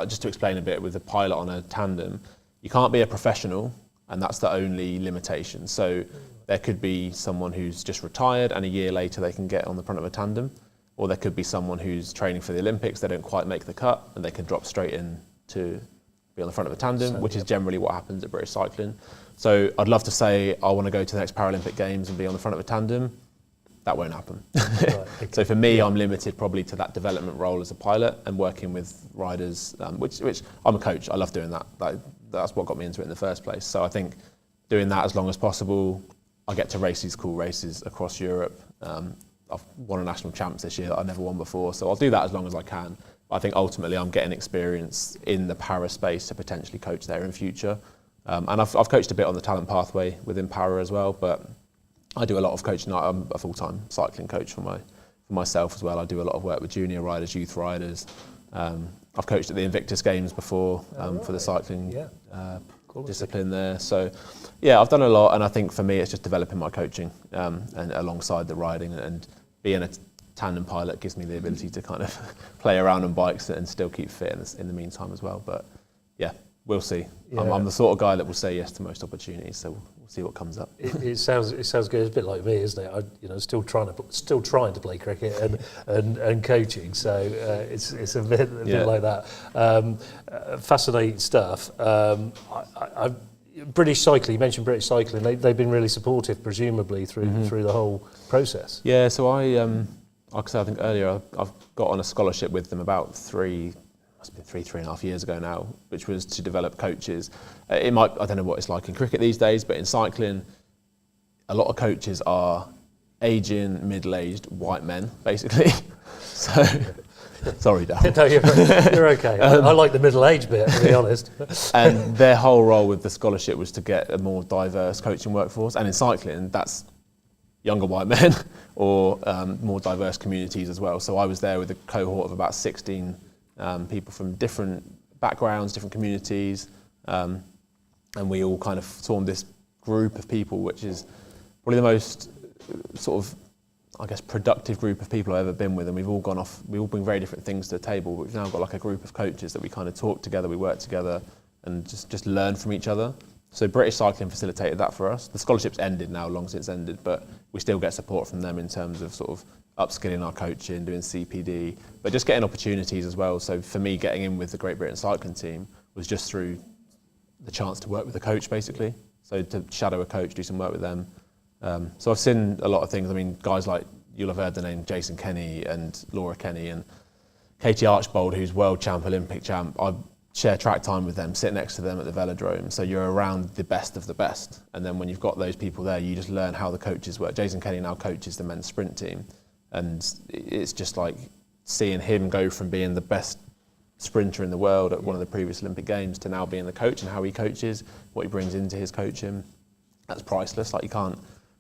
just to explain a bit, with a pilot on a tandem, you can't be a professional, and that's the only limitation. So there could be someone who's just retired and a year later they can get on the front of a tandem, or there could be someone who's training for the Olympics, they don't quite make the cut, and they can drop straight in to be on the front of a tandem, which is generally what happens at British Cycling. So I'd love to say I want to go to the next Paralympic Games and be on the front of a tandem. that won't happen. Right, okay. So for me, I'm limited probably to that development role as a pilot and working with riders, which I'm a coach. I love doing that. That's what got me into it in the first place. So I think doing that as long as possible, I get to race these cool races across Europe. I've won a national champs this year that I've never won before, so I'll do that as long as I can. I think ultimately I'm getting experience in the para space to potentially coach there in future. And I've coached a bit on the talent pathway within para as well, but I do a lot of coaching. I'm a full-time cycling coach for myself as well. I do a lot of work with junior riders, youth riders. I've coached at the Invictus Games before for the cycling discipline there. So yeah, I've done a lot, and I think for me it's just developing my coaching and alongside the riding, and being a tandem pilot gives me the ability to kind of play around on bikes and still keep fit in the meantime as well. But yeah, we'll see. Yeah. I'm the sort of guy that will say yes to most opportunities, so we'll see what comes up. It sounds good. It's a bit like me, isn't it? Still trying to play cricket and coaching. So it's a bit like that. Fascinating stuff. British cycling. You mentioned British cycling. They've been really supportive, presumably through the whole process. Yeah. So like I said, I think earlier, I've got on a scholarship with them about 3.5 years ago now, which was to develop coaches. I don't know what it's like in cricket these days, but in cycling, a lot of coaches are aging, middle-aged white men, basically. So, sorry, Darryl. No, you're okay. I like the middle-aged bit, to be honest. And their whole role with the scholarship was to get a more diverse coaching workforce. And in cycling, that's younger white men or more diverse communities as well. So I was there with a cohort of about 16 people from different backgrounds, different communities, and we all kind of formed this group of people, which is probably the most sort of, I guess, productive group of people I've ever been with. And we've all bring very different things to the table. We've now got like a group of coaches that we kind of talk together, we work together, and just learn from each other. So British Cycling facilitated that for us. The scholarship's ended now, long since ended, but we still get support from them in terms of sort of upskilling our coaching, doing CPD, but just getting opportunities as well. So for me, getting in with the Great Britain cycling team was just through the chance to work with a coach, basically. So to shadow a coach, do some work with them. So I've seen a lot of things. I mean, guys like, you'll have heard the name Jason Kenny and Laura Kenny and Katie Archbold, who's world champ, Olympic champ. I share track time with them, sit next to them at the velodrome. So you're around the best of the best. And then when you've got those people there, you just learn how the coaches work. Jason Kenny now coaches the men's sprint team. And it's just like seeing him go from being the best sprinter in the world at one of the previous Olympic Games to now being the coach, and how he coaches, what he brings into his coaching. That's priceless. Like,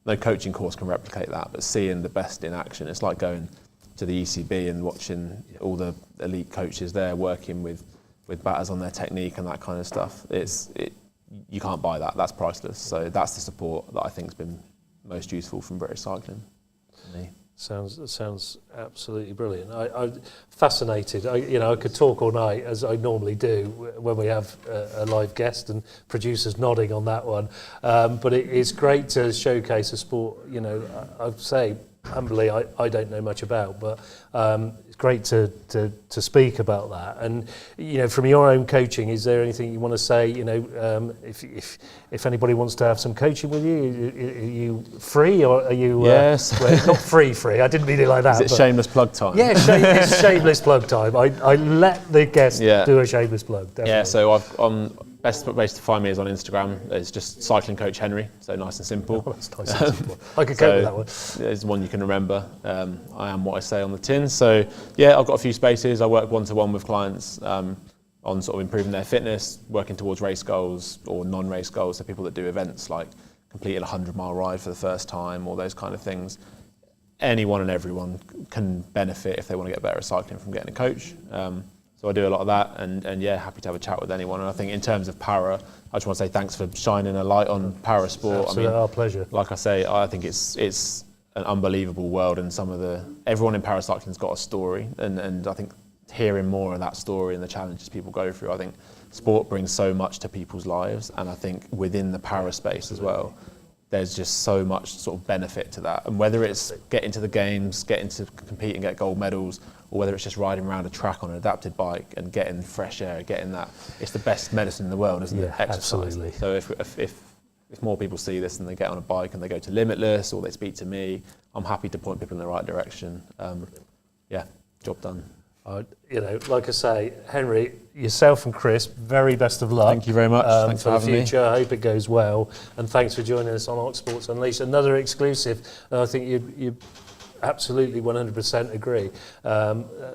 no coaching course can replicate that, but seeing the best in action, it's like going to the ECB and watching all the elite coaches there working with batters on their technique and that kind of stuff. You can't buy that. That's priceless. So that's the support that I think has been most useful from British Cycling for me. Sounds absolutely brilliant. I'm fascinated. I could talk all night, as I normally do when we have a live guest, and producers nodding on that one. But it's great to showcase a sport. I'd say humbly, I don't know much about, but it's great to speak about that. And from your own coaching, is there anything you want to say? If anybody wants to have some coaching with you, are you free, or are you? Yes. Not free. I didn't mean it like that. Is it shameless plug time? Yeah, it's shameless plug time. I let the guest do a shameless plug. Definitely. Yeah. So best place to find me is on Instagram. It's just Cycling Coach Henry, so nice and simple. Oh, that's nice and simple. I could cope with that one. It's one you can remember. I am what I say on the tin. So yeah, I've got a few spaces. I work one-to-one with clients on sort of improving their fitness, working towards race goals or non-race goals. So people that do events like completing a 100-mile ride for the first time, or those kind of things. Anyone and everyone can benefit if they want to get better at cycling from getting a coach. So I do a lot of that, and yeah, happy to have a chat with anyone. And I think in terms of para, I just want to say thanks for shining a light on para sport. Absolutely, our pleasure. Like I say, I think it's an unbelievable world, and everyone in paracycling's got a story, and I think hearing more of that story and the challenges people go through, I think sport brings so much to people's lives, and I think within the para space as well, there's just so much sort of benefit to that. And whether it's getting to the games, getting to compete and get gold medals, or whether it's just riding around a track on an adapted bike and getting fresh air, getting that, it's the best medicine in the world, isn't it? Exercise. Absolutely. So if if more people see this and they get on a bike and they go to Limitless or they speak to me, I'm happy to point people in the right direction. Job done. Like I say, Henry, yourself and Chris, very best of luck. Thank you very much. Thanks for having me. the future. I hope it goes well. And thanks for joining us on Ox Sports Unleashed. Another exclusive. I think you absolutely 100% agree.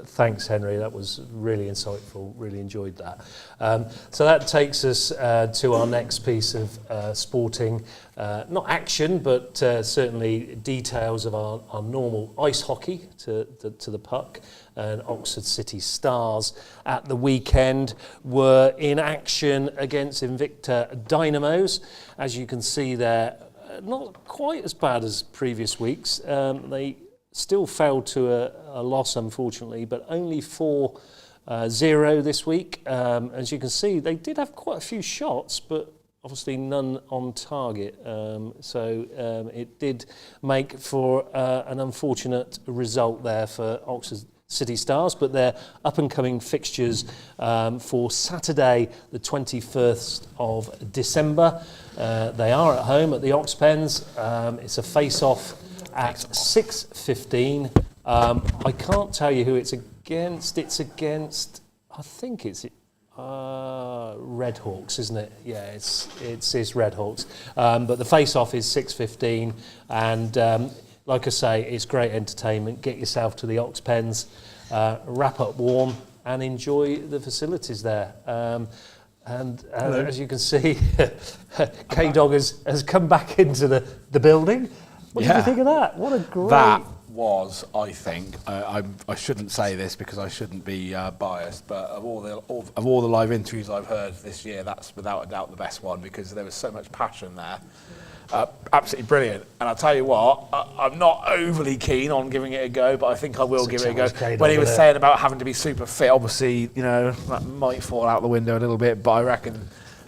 Thanks, Henry. That was really insightful. Really enjoyed that. So that takes us to our next piece of sporting, not action, but certainly details of our normal ice hockey to the puck. And Oxford City Stars at the weekend were in action against Invicta Dynamos. As you can see there, not quite as bad as previous weeks. They still fell to a loss, unfortunately, but only 4-0 this week. As you can see, they did have quite a few shots, but obviously none on target. So it did make for an unfortunate result there for Oxford City Stars, but they're up-and-coming fixtures for Saturday, the 21st of December. They are at home at the Ox Pens. It's a face-off at 6:15. I can't tell you who it's against. It's against, I think it's Red Hawks, isn't it? Yeah, it's Red Hawks. But the face-off is 6:15, and like I say, it's great entertainment. Get yourself to the Ox Pens, wrap up warm, and enjoy the facilities there. And as you can see, Kdog has come back into the building. What did you think of that? What a great... That was, I think, I shouldn't say this because I shouldn't be biased, but of all the live interviews I've heard this year, that's without a doubt the best one because there was so much passion there. Absolutely brilliant. And I'll tell you what, I'm not overly keen on giving it a go, but I think I will give it a go. When he was saying about having to be super fit, obviously, that might fall out the window a little bit, but I reckon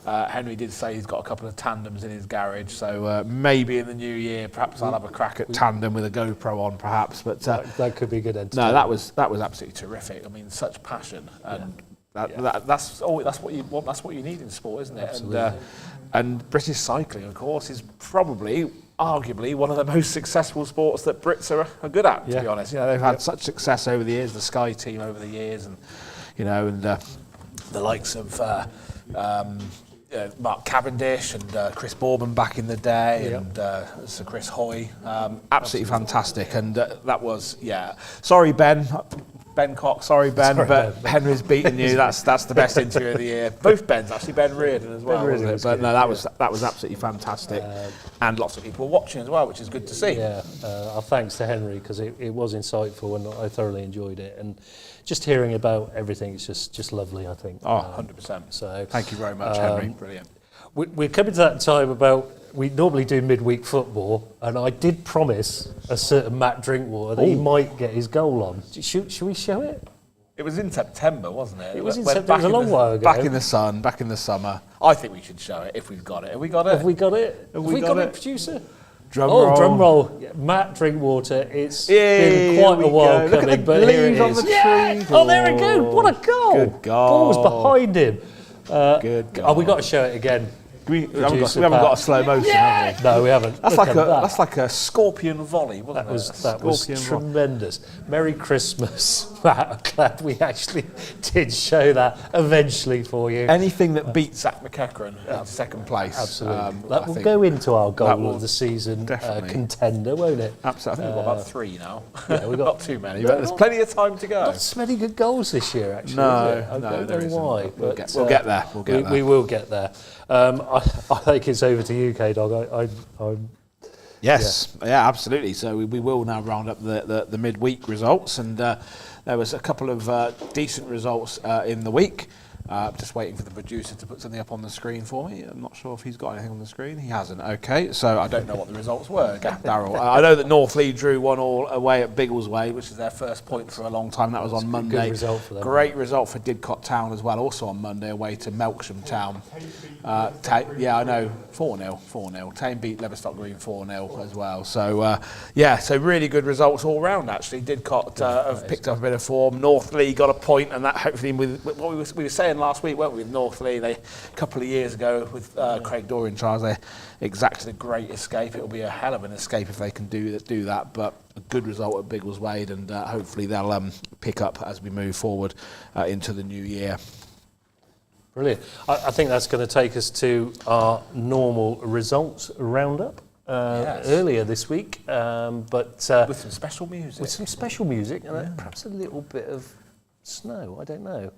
Henry did say he's got a couple of tandems in his garage, so maybe in the new year, perhaps I'll have a crack at tandem with a GoPro on, perhaps. But that could be good entertainment. No, that was absolutely terrific. I mean, such passion, and that's what you want. That's what you need in sport, isn't it? Absolutely. And British cycling, of course, is probably, arguably, one of the most successful sports that Brits are good at. To be honest, they've had such success over the years. The Sky team over the years, and the likes of Mark Cavendish and Chris Bourman back in the day, and Sir Chris Hoy. Absolutely fantastic. And that was, sorry, Ben Cox, sorry, Ben, but Henry's beaten you. That's the best interview of the year. Both Bens, actually, Ben Reardon as well, wasn't it? But no, that was absolutely fantastic. And lots of people watching as well, which is good to see. Our thanks to Henry, because it was insightful and I thoroughly enjoyed it. And just hearing about everything is just lovely, I think. 100%. So thank you very much, Henry. Brilliant. We're coming to that time we normally do midweek football, and I did promise a certain Matt Drinkwater that he might get his goal on. Should we show it? It was in September, wasn't it? It was in September. It was a long while ago. Back in the sun, back in the summer. I think we should show it if we've got it. Have we got it? Have we got it, producer? Drum roll. Drum roll. Yeah, Matt Drinkwater. It's been quite a while coming, Look at the but here it leaves is. on the tree. Oh, there we go. What a goal. Good goal. Ball was behind him. Good goal. Oh, we got to show it again. We haven't got a slow motion, have we? No, we haven't. That's like a scorpion volley, wasn't it? That was tremendous. Merry Christmas, Matt. I'm glad we actually did show that eventually for you. Anything that beats Zach McEachran in second place. Absolutely. That will go into our goal of the season contender, won't it? Absolutely. I think we've got about 3 now. Yeah, we've got not too many, but there's plenty of time to go. Not so many good goals this year, actually. No, I don't know why. We'll get there. We will get there. I think it's over to you, Kdog. Yes, absolutely. So we will now round up the midweek results, and there was a couple of decent results in the week. Just waiting for the producer to put something up on the screen for me. I'm not sure if he's got anything on the screen. He hasn't. Okay, so I don't know what the results were, Darryl. I know that North Lee drew 1-1 away at Biggleswade, which is their first point for a long time. That was on Monday. Good result for them. Great result for Didcot Town as well, also on Monday, away to Melksham Town. I know, 4-0. Tame beat Leverstock Green 4-0 as well. So, so really good results all round, actually. Didcot have picked up a bit of form. North Lee got a point, and that hopefully, with what we were saying last week, weren't we, with Northley? A couple of years ago with Craig Dorian Charles, they exacted a great escape. It'll be a hell of an escape if they can do that, but a good result at Biggleswade, and hopefully they'll pick up as we move forward into the new year. Brilliant. I think that's going to take us to our normal results roundup. Earlier this week, but with some special music. With some special music, and perhaps a little bit of snow. I don't know.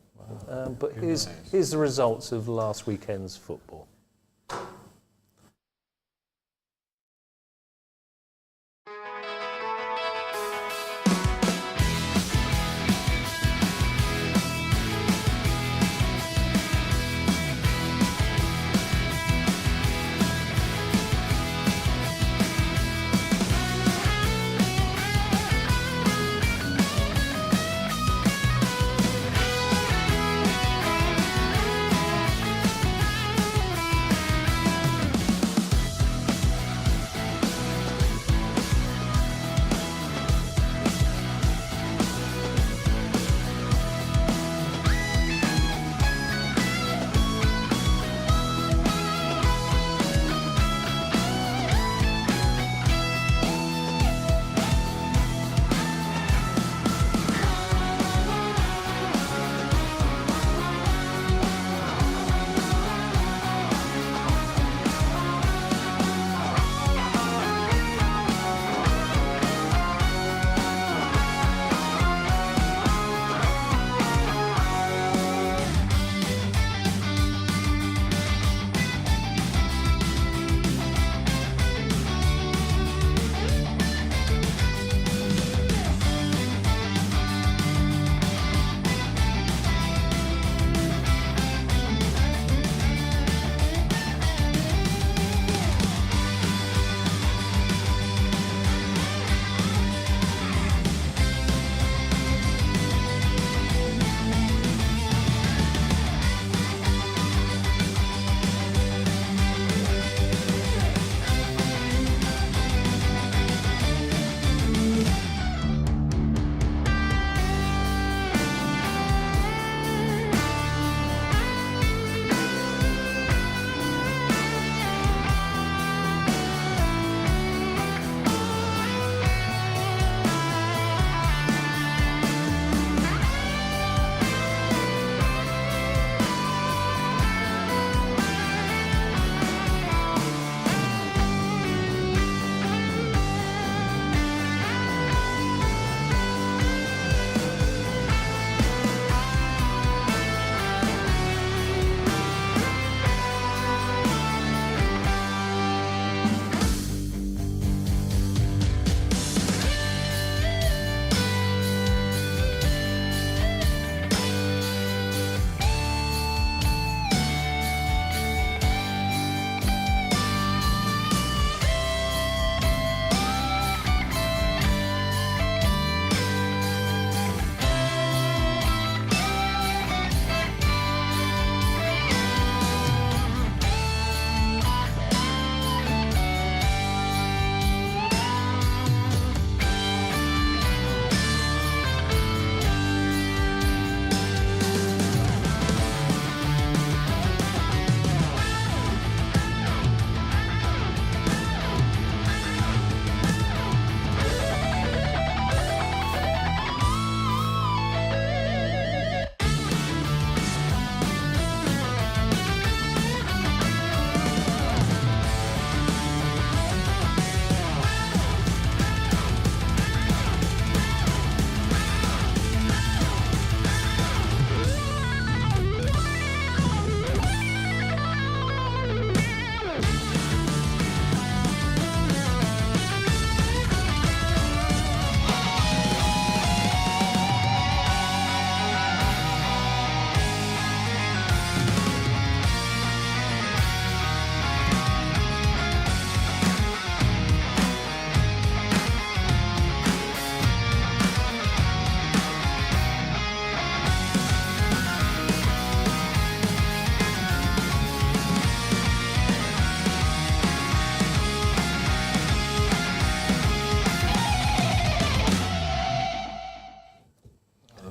But here's the results of last weekend's football.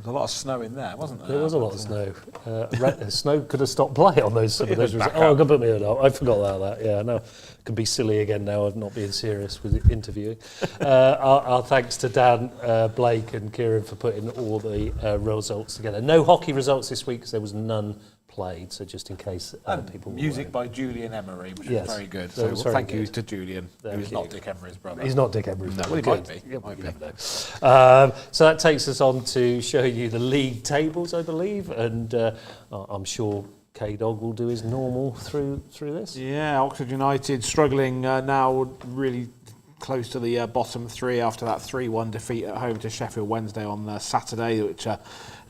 was a lot of snow in there, wasn't there? There was a lot of snow. Snow could have stopped play on those. Some of those results. Oh, good put me on. I forgot about that. Yeah, no, can be silly again now. I'm not being serious with interviewing. Our thanks to Dan, Blake, and Kieren for putting all the results together. No hockey results this week because there was none played, so just in case people music by Julian Emery, which yes, was very good. So very thank good. you to Julian, who's not Dick Emery's brother. He's not Dick Emery's brother. Well, he might be. Yeah, might be. So that takes us on to show you the league tables, I believe, and I'm sure Kdog will do his normal through this. Yeah, Oxford United struggling now, really close to the bottom three after that 3-1 defeat at home to Sheffield Wednesday on Saturday, which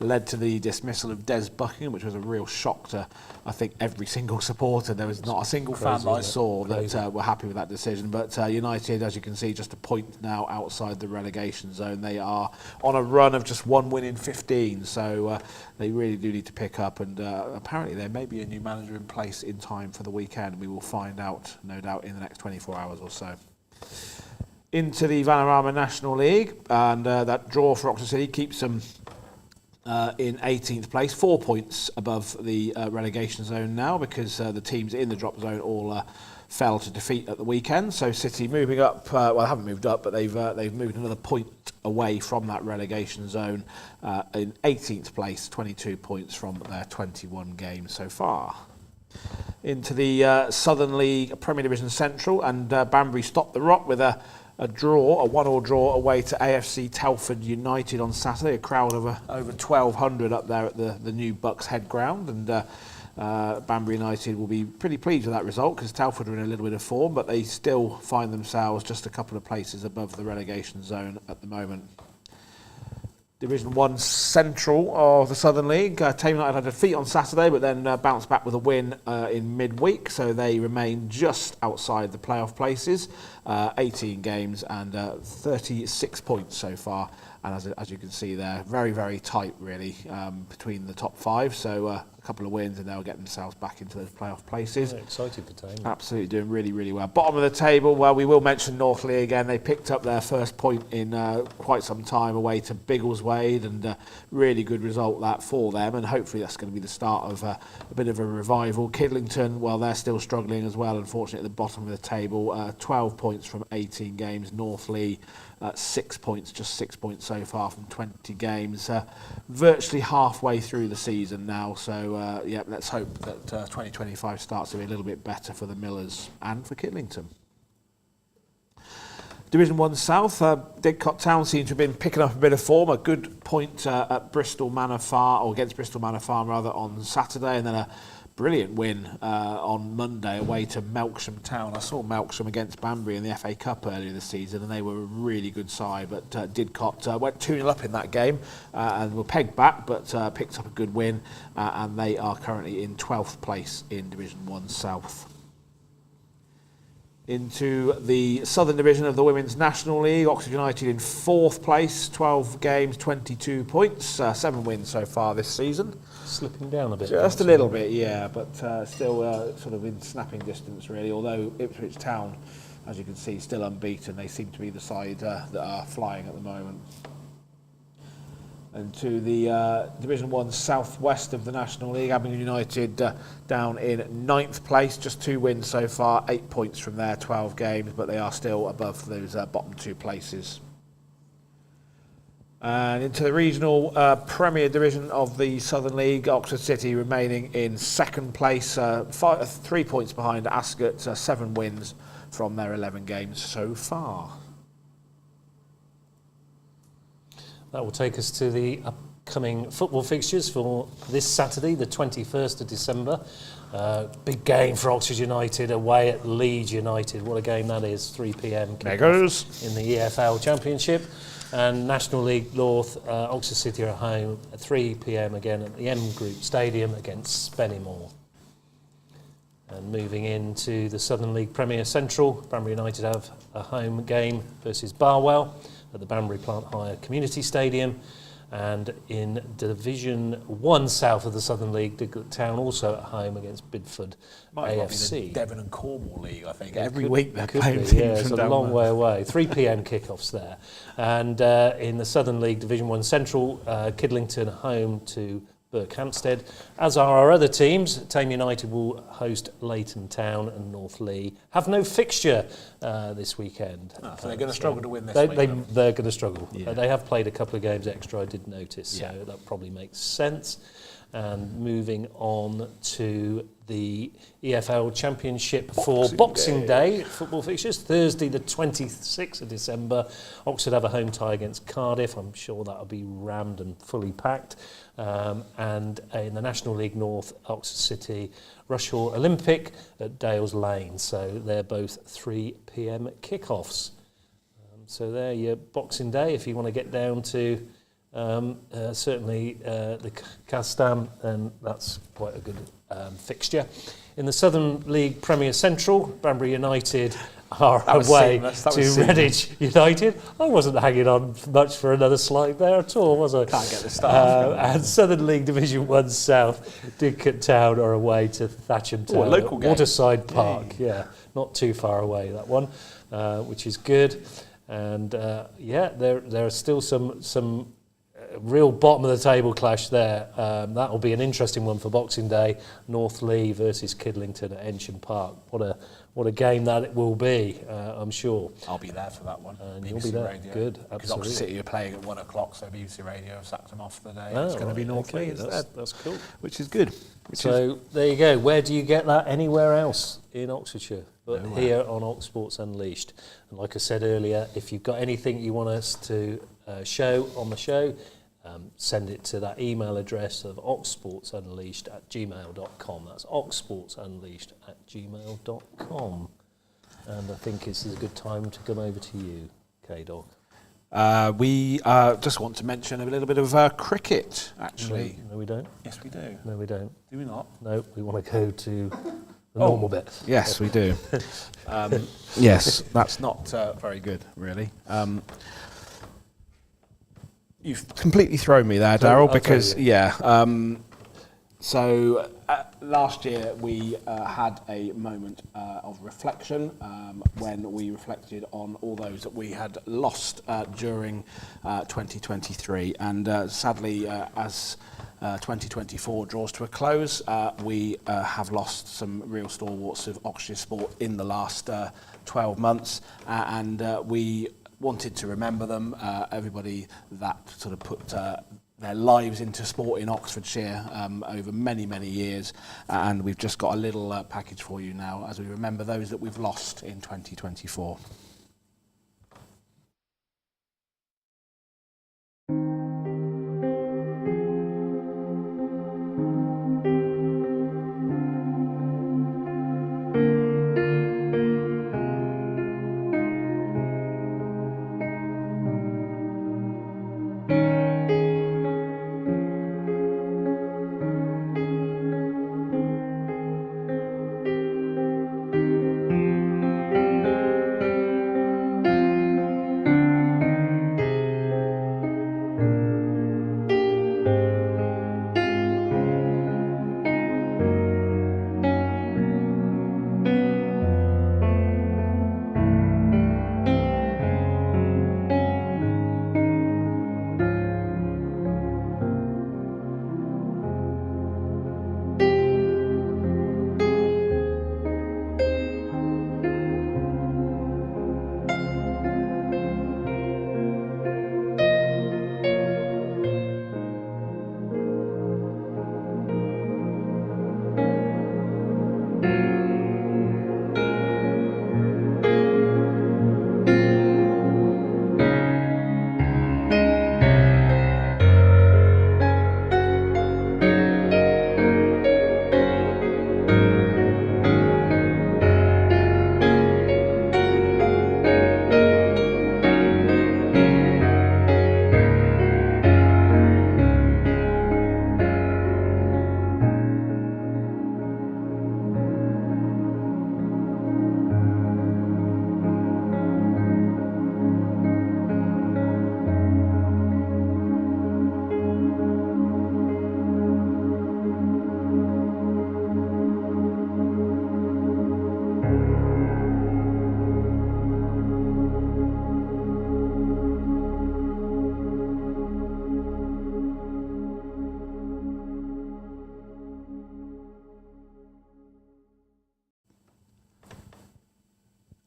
led to the dismissal of Des Buckingham, which was a real shock to, I think, every single supporter. There was not a single fan that I saw that were happy with that decision. But United, as you can see, just a point now outside the relegation zone. They are on a run of just 1 win in 15, so they really do need to pick up. And apparently there may be a new manager in place in time for the weekend. We will find out, no doubt, in the next 24 hours or so. Into the Vanarama National League, and that draw for Oxford City keeps them in 18th place, 4 points above the relegation zone now, because the teams in the drop zone all fell to defeat at the weekend. So City moving up, well, they haven't moved up, but they've moved another point away from that relegation zone in 18th place, 22 points from their 21 games so far. Into the Southern League Premier Division Central, and Banbury stopped the rot with a 1-1 draw away to AFC Telford United on Saturday. A crowd of over 1,200 up there at the new Bucks Head ground, and Banbury United will be pretty pleased with that result because Telford are in a little bit of form, but they still find themselves just a couple of places above the relegation zone at the moment. Division 1 Central of the Southern League. Tame United had a defeat on Saturday, but then bounced back with a win in midweek, so they remain just outside the playoff places. 18 games and 36 points so far, and as you can see there, very, very tight really between the top five, so a couple of wins and they'll get themselves back into those playoff places. Yeah, excited for Tame. Absolutely doing really, really well. Bottom of the table, well, we will mention Northley again. They picked up their first point in quite some time away to Biggleswade, and really good result that for them, and hopefully that's going to be the start of a bit of a revival. Kidlington, well, they're still struggling as well, unfortunately, at the bottom of the table. 12 points from 18 games. Northley 6 points, just 6 points so far from 20 games. Virtually halfway through the season now, so yeah, let's hope that 2025 starts to be a little bit better for the Millers and for Kidlington. Division 1 South, Didcot Town seem to have been picking up a bit of form. A good point at Bristol Manor Farm, or against Bristol Manor Farm rather, on Saturday, and then a brilliant win on Monday away to Melksham Town. I saw Melksham against Banbury in the FA Cup earlier this season, and they were a really good side, but Didcot went 2-0 up in that game and were pegged back, but picked up a good win, and they are currently in 12th place in Division 1 South. Into the Southern Division of the Women's National League, Oxford United in 4th place, 12 games, 22 points, 7 wins so far this season. Slipping down a bit. Just a little bit, yeah, but still sort of in snapping distance really, although Ipswich Town, as you can see, still unbeaten. They seem to be the side that are flying at the moment. And to the Division 1 Southwest of the National League, Abingdon United down in 9th place, just 2 wins so far, 8 points from their 12 games, but they are still above those bottom 2 places. And into the regional Premier Division of the Southern League, Oxford City remaining in 2nd place, 3 points behind Ascot, 7 wins from their 11 games so far. That will take us to the upcoming football fixtures for this Saturday, the 21st of December. Big game for Oxford United away at Leeds United. What a game that is, 3 p.m. Megas in the EFL Championship. And National League North, Oxford City are at home at 3 p.m. again at the M Group Stadium against Spennymoor. And moving into the Southern League Premier Central, Banbury United have a home game versus Barwell at the Banbury Plant Hire Community Stadium. And in Division 1 south of the Southern League, Diglett Town also at home against Bidford Might well be AFC. the Devon and Cornwall League, I think. It Every could- week they're could playing be, teams yeah, it's from a down long there. way away. 3 p.m. kickoffs there. And in the Southern League, Division 1 Central, Kidlington home to Berkhamsted. As are our other teams, Tame United will host Leighton Town, and North Lee have no fixture this weekend. So they're going to struggle to win this week. They're going to struggle. Yeah. They have played a couple of games extra, I did notice, Yeah. so that probably makes sense. And moving on to the EFL Championship for Boxing Day football fixtures. Thursday, the 26th of December, Oxford have a home tie against Cardiff. I'm sure that'll be rammed and fully packed. And in the National League North, Oxford City, Rushall Olympic at Dales Lane. So they're both 3 p.m. kickoffs. So there, your Boxing Day, if you want to get down to certainly the Castam, then that's quite a good fixture. In the Southern League Premier Central, Banbury United are away to Redditch United. I wasn't hanging on much for another slide there at all, was I? Can't get the start. And Southern League Division 1 South, Dinkett Town are away to Thatcham Town. a local game. Waterside Park, yeah, not too far away, that one, which is good. And there are still some real bottom of the table clash there. That will be an interesting one for Boxing Day. North Lee versus Kidlington at Ensham Park. What a game that it will be, I'm sure. I'll be there for that one. And BBC you'll be there. Radio. Good, Because absolutely. Oxford City are playing at 1 o'clock, so BBC Radio have sacked them off for the day. Oh, It's going to be right, North okay, Lee instead. that's cool. Which is good. So there you go. Where do you get that anywhere else in Oxfordshire? But Nowhere. here on Ox Sports Unleashed. And like I said earlier, if you've got anything you want us to show on the show, send it to that email address of oxsportsunleashed@gmail.com. That's oxsportsunleashed@gmail.com. And I think this is a good time to come over to you, Kdog. We just want to mention a little bit of cricket, actually. No, we don't. Yes, we do. No, we don't. Do we not? No, we want to go to the normal bit. Yes, we do. Yes, that's not very good, really. You've completely thrown me there, Darryl, because, so last year we had a moment of reflection when we reflected on all those that we had lost during 2023. And sadly, as 2024 draws to a close, we have lost some real stalwarts of Oxfordshire sport in the last 12 months. And we wanted to remember them, everybody that sort of put their lives into sport in Oxfordshire over many, many years. And we've just got a little package for you now as we remember those that we've lost in 2024.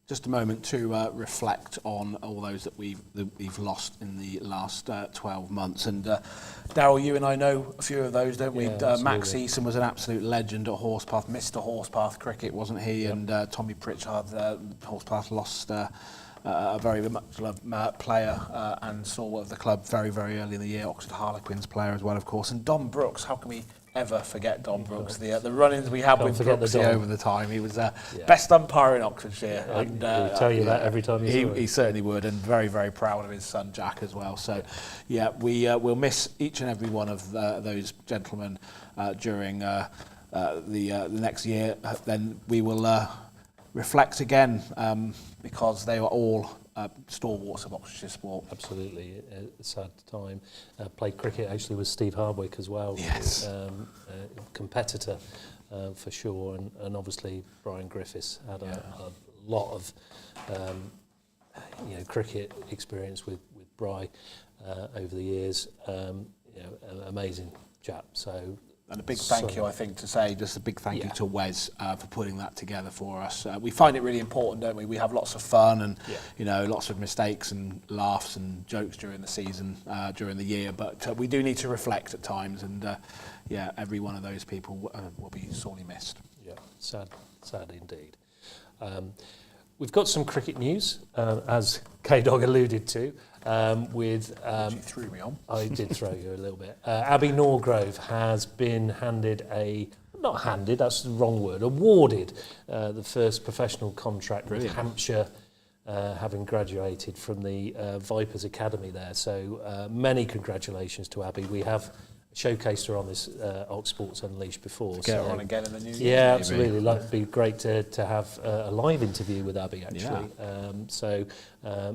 Just a moment to reflect on all those that we've lost in the last 12 months. And Darryl, you and I know a few of those, don't we? Max Eason was an absolute legend at Horsepath, Mr. Horsepath cricket, wasn't he? Yep. And Tommy Pritchard, Horsepath lost a very much loved player and stalwart of the club very, very early in the year. Oxford Harlequins player as well, of course. And Don Brooks, how can we ever forget Don Brooks? The run-ins we had with Brooksy over the time. He was best umpire in Oxfordshire. And he'll tell you that every time he certainly would, and very, very proud of his son Jack as well. So, we'll miss each and every one of those gentlemen during the next year. Then we will reflect again because they were all stalwarts of Oxfordshire sport. Absolutely, a sad time. Played cricket actually with Steve Hardwick as well. Yes. Competitor for sure, and obviously Brian Griffiths had a lot of cricket experience with Bri over the years. Amazing chap. So. And a big thank you, I think, to say, just a big thank you to Wes for putting that together for us. We find it really important, don't we? We have lots of fun and, lots of mistakes and laughs and jokes during the season, during the year. But we do need to reflect at times. And, every one of those people will be sorely missed. Yeah, sad indeed. We've got some cricket news, as Kdog alluded to. You threw me on. I did throw you a little bit. Abi Norgrove has been awarded the first professional contract with Hampshire, having graduated from the Vipers Academy there. So many congratulations to Abi. We have showcased her on this Ox Sports Unleashed before. Get her on again in the new year. Yeah, absolutely. It'd be great to have a live interview with Abi, actually.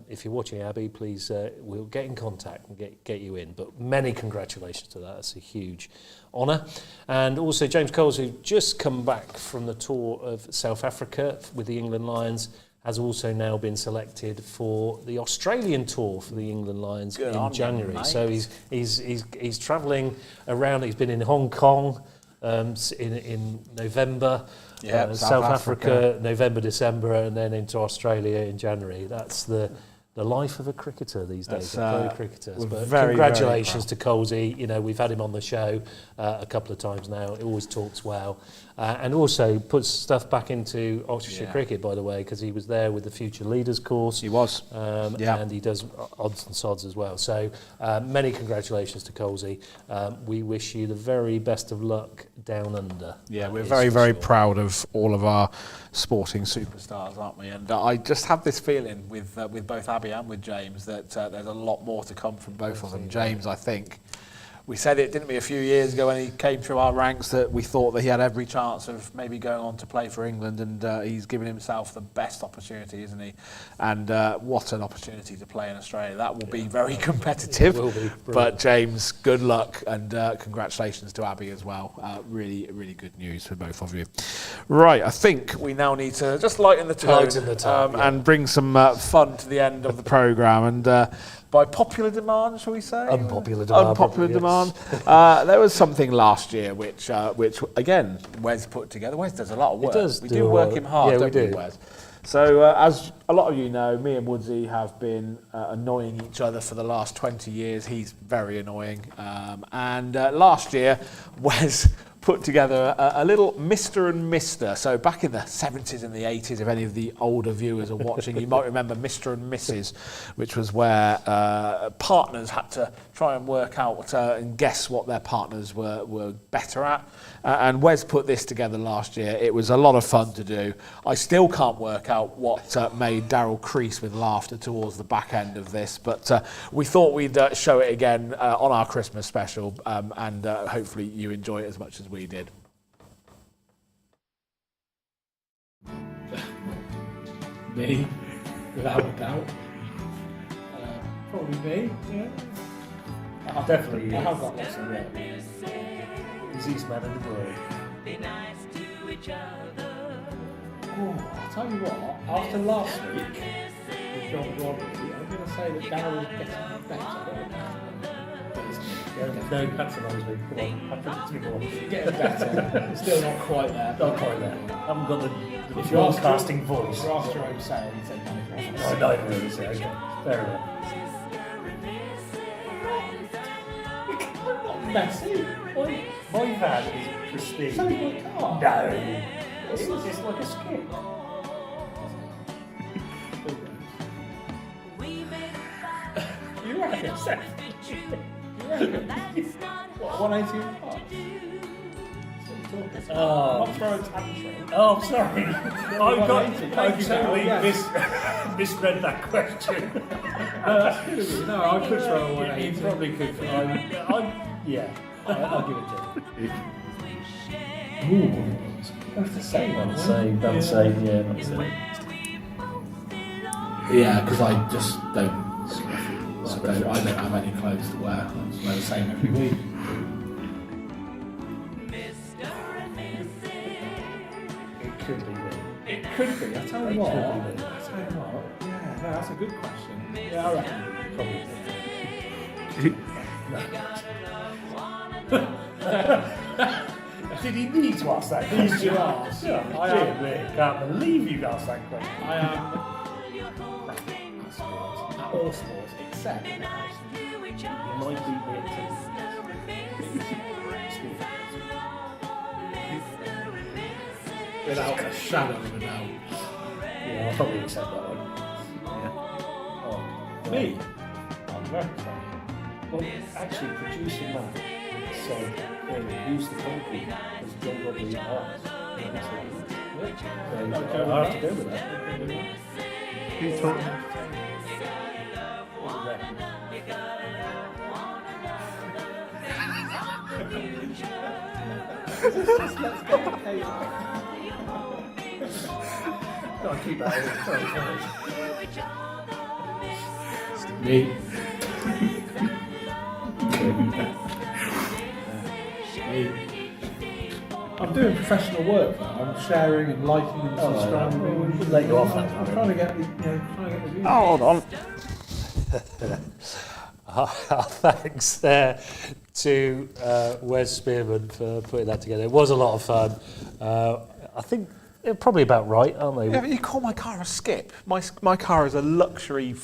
If you're watching Abi, please, we'll get in contact and get you in. But many congratulations to that. That's a huge honour. And also James Coles, who's just come back from the tour of South Africa with the England Lions, has also now been selected for the Australian tour for the England Lions in January. So he's travelling around. He's been in Hong Kong in November, South Africa November, December, and then into Australia in January. That's the life of a cricketer these days, pro cricketers. But congratulations to Colesy. We've had him on the show a couple of times now. He always talks well. And also puts stuff back into Oxfordshire cricket, by the way, because he was there with the Future Leaders course. He was. And he does odds and sods as well. So many congratulations to Colesy. We wish you the very best of luck down under. Yeah, we're very, very proud of all of our sporting superstars, aren't we? And I just have this feeling with both Abi and with James that there's a lot more to come from both of them. James, I think, we said it, didn't we, a few years ago when he came through our ranks, that we thought that he had every chance of maybe going on to play for England, and he's given himself the best opportunity, isn't he? And what an opportunity to play in Australia. That will be very competitive. It will be. But James, good luck, and congratulations to Abi as well. Really, really good news for both of you. Right, I think we now need to just lighten the tone, and bring some fun to the end of the programme. And by popular demand, shall we say? Unpopular demand. There was something last year which again, Wes put together. Wes does a lot of work. We do work him hard, don't we, do. Wes? So, as a lot of you know, me and Woodsy have been annoying each other for the last 20 years. He's very annoying. And last year, Wes put together a little Mr. and Mr. So back in the 70s and the 80s, if any of the older viewers are watching, you might remember Mr. and Mrs., which was where partners had to try and work out and guess what their partners were better at. And Wes put this together last year. It was a lot of fun to do. I still can't work out what made Darryl crease with laughter towards the back end of this, but we thought we'd show it again on our Christmas special, and hopefully you enjoy it as much as we did. Me, without a doubt. Probably me, yeah. Definitely. I have got lots of work. He's Eastman in the world. Oh, I'll tell you what, after last week with John Rodney, I'm going to say that Darryl is getting better. No, patronise me. Come on, I think it's more. Getting better. Still not quite there. Not quite there. I haven't got If you asked casting voice. If you asked Jerome Sale, he said neither. Oh, neither of us. Okay, fair enough. Messy. My van is pristine. So is my car. No, it's just like a skip. You reckon, Seth? You reckon? What, 180 apart? Oh. I'm not throwing tantrum. Oh, I'm sorry. I totally misread that question. That's good of you. No, I could throw a 180. You probably could. I'll give it to you. Ooh, that's the same one. Same, yeah, that's it. Yeah, because I just don't. I don't have any clothes to wear. I just wear the same every week. It could be me. It could be. I tell you what. Yeah, no, that's a good question. Yeah, I reckon. Probably. Did he need to ask that question? Need to ask. Yeah, I can't believe you asked that question. I am at all sports except you might beat me at tennis. without a shadow of a doubt. Yeah, I'll probably accept that one. Yeah. Me? I'm very sorry. Well, actually, producer Matt said, who's the concrete? Because John Rugby asked. I have to go with that. Who's talking? I'll keep that in. Me. I'm doing professional work now. I'm sharing and liking and subscribing. Let you off that. I'm trying to get the views. Oh, hold on. Thanks there to Wes Spearman for putting that together. It was a lot of fun. I think they're probably about right, aren't they? Yeah, but you call my car a skip. My car is a luxury.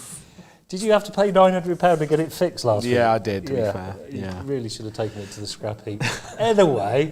Did you have to pay £900 to get it fixed last week? Yeah, I did, to be fair. You Yeah. really should have taken it to the scrap heap. Anyway,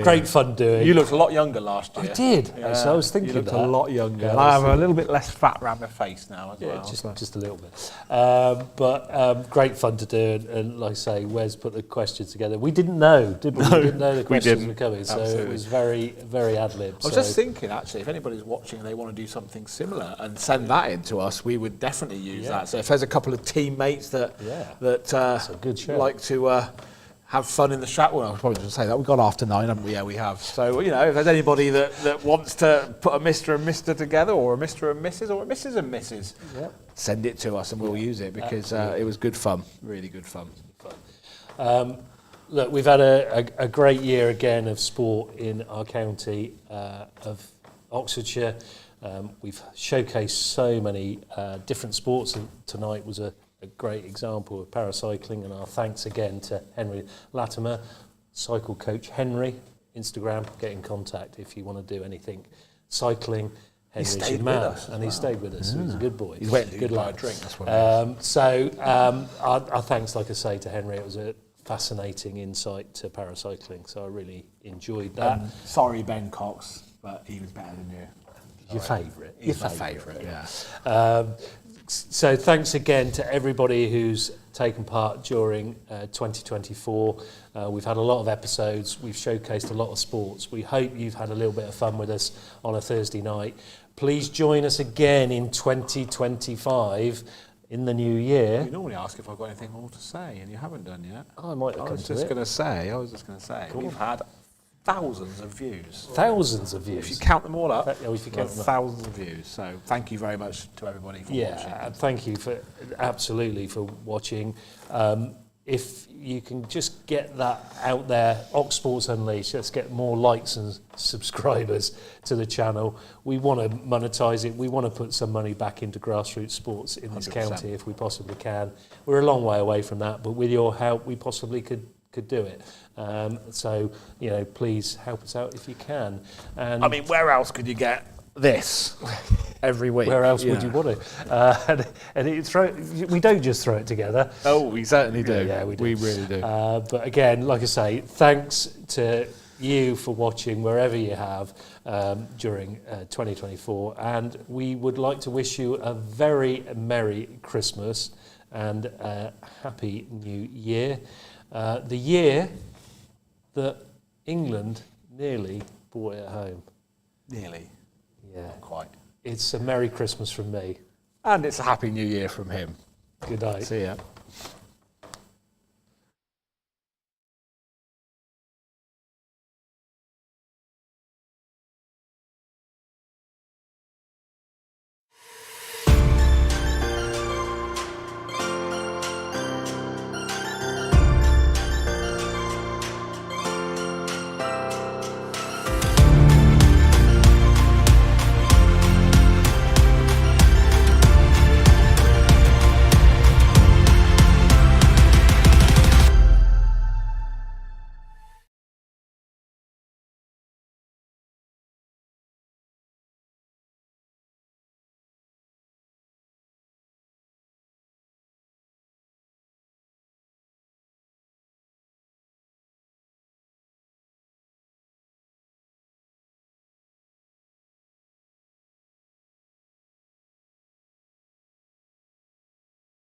great fun doing. You looked a lot younger last year. I did. Yeah, So I was thinking you looked that. a lot younger. Yeah, And I have a little bit less fat around my face now as well. Just a little bit. But great fun to do. And like I say, Wes put the questions together. We didn't know, did we? No, We didn't know the questions didn't. were coming. So Absolutely. it was very, very ad-lib. I was just thinking, actually, if anybody's watching and they want to do something similar and send that in to us, we would definitely use that. So if there's a couple of teammates that That's a good show. like to have fun in the strap, well, I was probably going to say that. We've got after 9, haven't we? Yeah, we have. So, you know, if there's anybody that wants to put a Mr. and Mr. together, or a Mr. and Mrs. or a Mrs. and Mrs., send it to us and we'll use it, because it was good fun, really good fun. Look, we've had a great year again of sport in our county of Oxfordshire. We've showcased so many different sports, and tonight was a great example of paracycling, and our thanks again to Henry Latimer, cycle coach Henry, Instagram, get in contact if you want to do anything cycling. Henry's your man, and he stayed with us. He's a good boy. He's waiting good to buy a lad. drink, that's what Our thanks, like I say, to Henry. It was a fascinating insight to paracycling, so I really enjoyed that. Sorry, Ben Cox, but he was better than you. Your favourite. He's my favourite, yeah. So thanks again to everybody who's taken part during 2024. We've had a lot of episodes. We've showcased a lot of sports. We hope you've had a little bit of fun with us on a Thursday night. Please join us again in 2025 in the new year. You normally ask if I've got anything more to say, and you haven't done yet. I might have I was just going to say, we've had thousands of views. Thousands of views. If you count them all up, if you count them up. thousands of views. So thank you very much to everybody for watching. And thank you for watching. If you can just get that out there, Ox Sports Unleashed, let's get more likes and subscribers to the channel. We want to monetize it. We want to put some money back into grassroots sports in this 100%. county if we possibly can. We're a long way away from that, but with your help, we possibly could could do it. So, you know, please help us out if you can. And I mean, where else could you get this every week? where else would you want it? And we don't just throw it together. Oh, we certainly do. Yeah, we do. We really do. But again, like I say, thanks to you for watching wherever you have during 2024. And we would like to wish you a very Merry Christmas and a Happy New Year. The year that England nearly brought it home. Nearly. Yeah. Not quite. It's a Merry Christmas from me. And it's a Happy New Year from him. Good night. See ya.